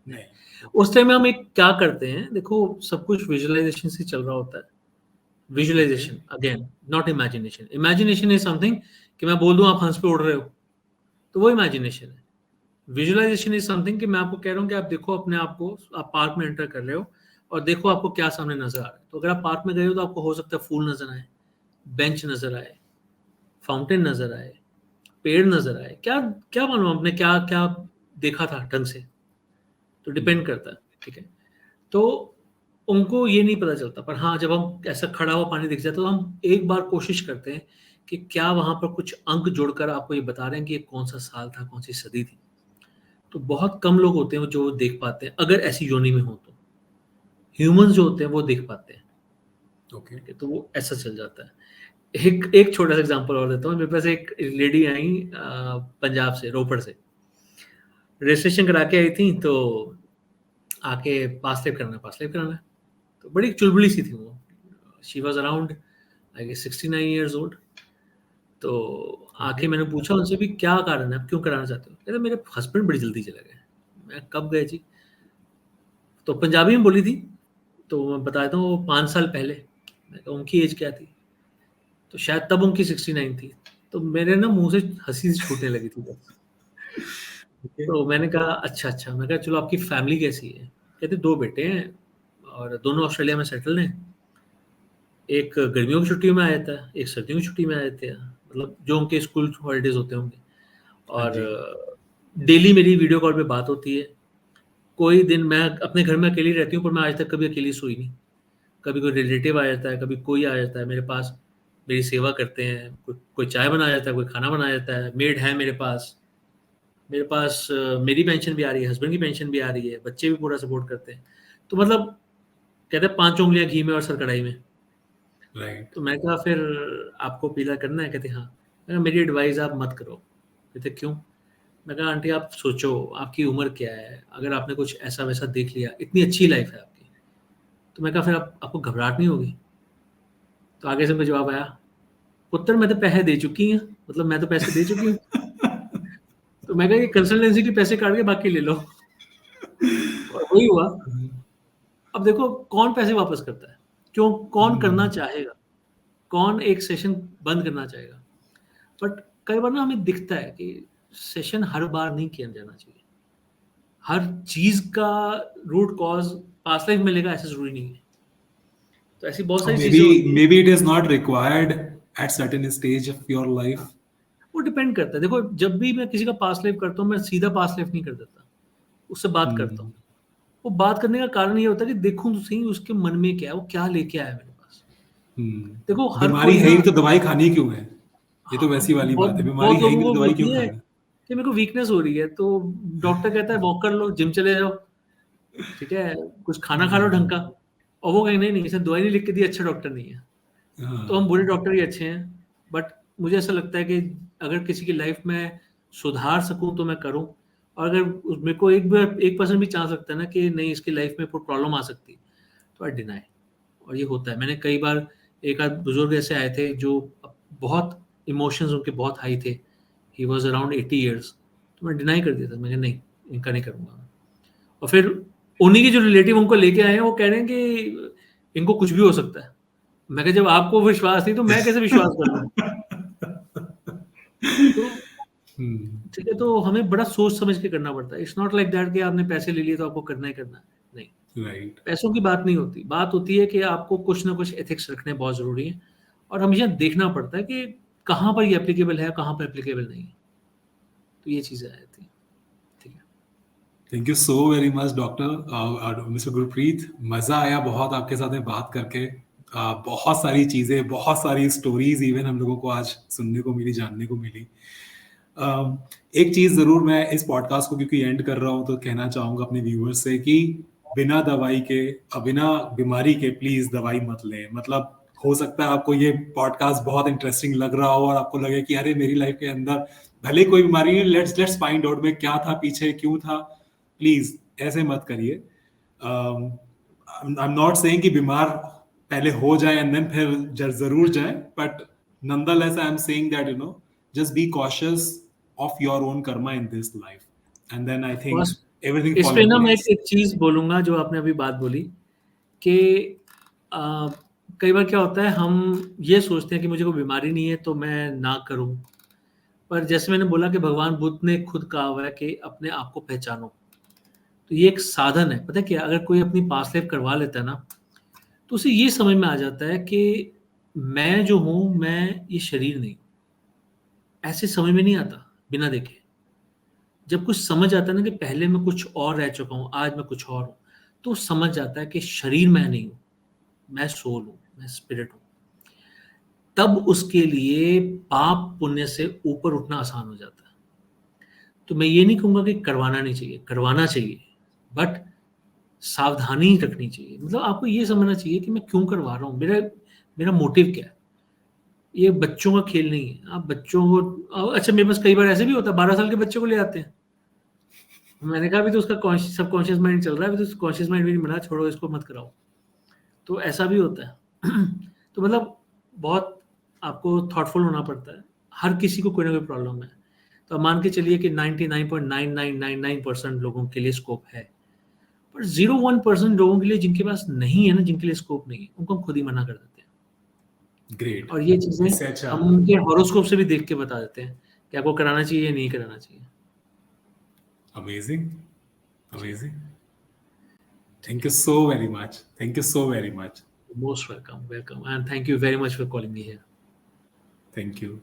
नहीं। ओके। उस टाइम में हम एक क्या करते हैं, देखो सब कुछ विजुअलाइजेशन से चल रहा होता है। Okay. Visualisation again, not imagination. Imagination is something कि मैं बोल दूं आप हंस पे उड़ रहे हो, तो वो इमेजिनेशन है। विजुअलाइजेशन इज समथिंग कि मैं आपको कह रहा हूँ कि आप देखो अपने आप को, आप पार्क में एंटर कर रहे हो और देखो आपको क्या सामने नजर आ रहा है। तो अगर आप पार्क में गए हो तो आपको हो सकता है फूल नजर आए, बेंच नजर आए, फाउंटेन नजर आए, पेड़ नजर आए, क्या क्या मालूम आपने क्या क्या देखा था ढंग से, तो डिपेंड करता है। ठीक है, तो उनको ये नहीं पता चलता, पर हाँ जब हम ऐसा खड़ा हुआ पानी दिख जाता है तो हम एक बार कोशिश करते हैं कि क्या वहां पर कुछ अंक जोड़कर आपको ये बता रहे हैं कि ये कौन सा साल था, कौन सी सदी थी। तो बहुत कम लोग होते हैं जो देख पाते हैं, अगर ऐसी योनि में हो तो। ह्यूमंस जो होते हैं वो देख पाते हैं। ओके। ठीक है, तो वो ऐसा चल जाता है। एक एक छोटा सा एग्जांपल और देता हूँ। मेरे पास एक लेडी आई पंजाब से, रोपड़ से, रजिस्ट्रेशन करा के आई थी। तो आके पास लाइव कराना है। तो बड़ी चुलबुली सी थी वो। She was around I guess 69 years old. तो आके मैंने पूछा उनसे भी क्या कारण है, आप क्यों कराना चाहते हो? कहते मेरे हस्बैंड बड़ी जल्दी चले गए। मैं कब गए जी? तो पंजाबी में बोली थी। तो मैं बता देता हूँ, 5 साल पहले। मैं कहा उनकी एज क्या थी? तो शायद तब उनकी 69 थी। तो मेरे ना मुंह से हंसी छूटने लगी थी बस। तो मैंने कहा अच्छा अच्छा। मैं कहा चलो आपकी फैमिली कैसी है? कहते 2 बेटे हैं और दोनों ऑस्ट्रेलिया में सेटल हैं। एक गर्मियों की छुट्टियों में आया था, एक सर्दियों की छुट्टी में आए थे, मतलब जो उनके स्कूल हॉलीडेज होते होंगे। हाँ और जी। डेली मेरी वीडियो कॉल पे बात होती है। कोई दिन मैं अपने घर में अकेली रहती हूँ, पर मैं आज तक कभी अकेली सोई नहीं। कभी कोई रिलेटिव आ जाता है, कभी कोई आ जाता है मेरे पास, मेरी सेवा करते हैं। कोई चाय बना जाता है, कोई खाना बना जाता है, मेड है मेरे पास। मेरी पेंशन भी आ रही है, हस्बैंड की पेंशन भी आ रही है, बच्चे भी पूरा सपोर्ट करते हैं। तो मतलब कहते हैं 5 उंगलियां घी में और सर कढ़ाई में। राइट। तो मैं कहा फिर आपको पीला करना है? कहते हाँ। मैं कहा मेरी एडवाइस आप मत करो। कहते क्यों? मैं कहा आंटी आप सोचो, आपकी उम्र क्या है, अगर आपने कुछ ऐसा वैसा देख लिया, इतनी अच्छी लाइफ है आपकी। तो मैं कहा फिर आपको घबराहट नहीं होगी? तो आगे से मेरा जवाब आया, पुत्र मैं तो पैसे दे चुकी हूँ, मतलब मैं तो पैसे दे चुकी हूँ। तो मैं कहा ये कंसल्टेंसी के पैसे काट के बाकी ले लो। और वही हुआ। अब देखो कौन पैसे वापस करता है? क्यों? कौन करना चाहेगा? कौन एक सेशन बंद करना चाहेगा? बट कई बार ना हमें दिखता है कि सेशन हर बार नहीं किया जाना चाहिए। हर चीज का रूट कॉज पास्ट लाइफ मिलेगा ऐसा जरूरी नहीं है। तो ऐसी बहुत Or सारी चीजें maybe होती हैं। maybe it is not required at certain stage of your life. वो डिपेंड करता है। देखो जब भी मैं किसी का पास्ट लाइफ करता हूँ, मैं सीधा पास्ट लाइफ नहीं कर देता, उससे बात करता हूँ। हम्म। वो बात करने का कारण ये होता है कि देखूं तो सही उसके मन में क्या है, वो क्या लेके आया है मेरे पास। देखो हर बीमारी कोई है ना, ही तो दवाई खानी क्यों है? ये तो हाँ वैसी वाली बहुत बात है, बीमारी बहुत है ही लोगों नहीं को तो भी दवाई क्यों होती है खाना? कि मेरे को वीकनेस हो रही है, तो डॉक्टर कहता है वॉक कर लो, जिम चले जाओ, ठीक है, कुछ खाना खा लो ढंग का। और वो कहेंगे नहीं नहीं, इसने दवाई नहीं लिख के दी, अच्छा डॉक्टर नहीं है। तो हम हाँ। बुरे डॉक्टर ही अच्छे हैं। बट मुझे ऐसा लगता है कि अगर किसी की लाइफ में सुधार सकूं तो मैं करूं। और अगर मेरे को 1% भी चांस लगता है ना कि नहीं इसकी लाइफ में कोई प्रॉब्लम आ सकती है, तो आई डिनाई। और ये होता है। मैंने कई बार, एक आध बुजुर्ग ऐसे आए थे जो बहुत इमोशंस उनके बहुत हाई थे। He was around 80 years. तो मैं डिनाई कर दिया था, मैं कहा नहीं, इनका नहीं करूँगा। और फिर उन्हीं के जो रिलेटिव उनको लेके आए हैं वो कह रहे हैं कि इनको कुछ भी हो सकता है। मैं कहा जब आपको विश्वास नहीं तो मैं कैसे विश्वास कर लूँ? तो हम्म। ठीक है, तो हमें बड़ा सोच समझ के करना पड़ता है। इट्स नॉट लाइक दैट कि आपने पैसे ले लिए तो आपको करना ही करना है। नहीं, राइट। पैसों की बात नहीं होती। बात होती है कि आपको कुछ ना कुछ एथिक्स रखने बहुत ज़रूरी है। और हमेशा देखना पड़ता है कि कहाँ पर ये एप्लीकेबल है, कहाँ पर एप्लीकेबल नहीं है। तो ये चीज़ें आ जाती हैं। ठीक है। Thank you so very much doctor mister Gurpreet. मज़ा आया बहुत आपके साथ में बात करके। बहुत सारी चीज़ें, बहुत सारी स्टोरीज इवन हम लोगों को आज सुनने को मिली, जानने को मिली। एक चीज़ ज़रूर मैं इस पॉडकास्ट को क्योंकि एंड कर रहा हूँ तो कहना चाहूँगा अपने व्यूअर्स से कि बिना दवाई के, बिना बीमारी के प्लीज़ दवाई मत लें। मतलब हो सकता है आपको ये पॉडकास्ट बहुत इंटरेस्टिंग लग रहा हो और आपको लगे कि अरे मेरी लाइफ के अंदर भले कोई बीमारी है, लेट्स फाइंड आउट में क्या था, पीछे क्यों था। प्लीज ऐसे मत करिए। आई एम नॉट सेइंग कि बीमार पहले हो जाए एंड देन फिर जरूर जाए, but nonetheless I am saying that just be cautious of your own karma in this life and then I think बस everything इस fall पे in ना मैं place. एक चीज़ बोलूँगा जो आपने अभी बात बोली कि अ, कई बार क्या होता है, हम ये सोचते हैं कि मुझे कोई बीमारी नहीं है तो मैं ना करूं। पर जैसे मैंने बोला कि भगवान बुद्ध ने खुद कहा हुआ है कि अपने आप को पहचानो, तो ये एक साधन है। पता है क्या, अगर कोई अपनी पास्ट लाइफ करवा लेता है ना, तो उसे ये समझ में आ जाता है कि मैं जो हूँ, मैं ये शरीर नहीं हूँ। ऐसे समझ में नहीं आता बिना देखे। जब कुछ समझ आता है ना कि पहले मैं कुछ और रह चुका हूँ, आज मैं कुछ और हूँ, तो समझ जाता है कि शरीर मैं नहीं हूँ, मैं सोल हूँ, मैं स्पिरिट हूँ। तब उसके लिए पाप पुण्य से ऊपर उठना आसान हो जाता है। तो मैं ये नहीं कहूँगा कि करवाना नहीं चाहिए, करवाना चाहिए, बट सावधानी रखनी चाहिए। मतलब आपको ये समझना चाहिए कि मैं क्यों करवा रहा हूँ, मेरा मेरा मोटिव क्या है। ये बच्चों का खेल नहीं है। आप बच्चों को, अच्छा मेरे पास कई बार ऐसे भी होता है, 12 साल के बच्चे को ले आते हैं। मैंने कहा अभी तो उसका सबकॉन्शियस माइंड चल रहा है, अभी तो कॉन्शियस माइंड भी नहीं बना, छोड़ो इसको मत कराओ। तो ऐसा भी होता है। तो मतलब बहुत आपको थॉटफुल होना पड़ता है। हर किसी को कोई ना कोई प्रॉब्लम है। तो आप मान के चलिए कि 99.9999% लोगों के लिए स्कोप है, पर 0.1% लोगों के लिए जिनके पास नहीं है ना, जिनके लिए स्कोप नहीं है, उनको हम खुद ही मना कर देते हैं। ग्रेट। और ये चीजें इससे अच्छा हम उनके हॉरोस्कोप से भी देख के बता देते हैं कि आपको कराना चाहिए या नहीं कराना चाहिए। अमेजिंग, जी, amazing. Thank you so very much, thank you so very much. Most welcome, welcome, and thank you very much for calling me here. Thank you.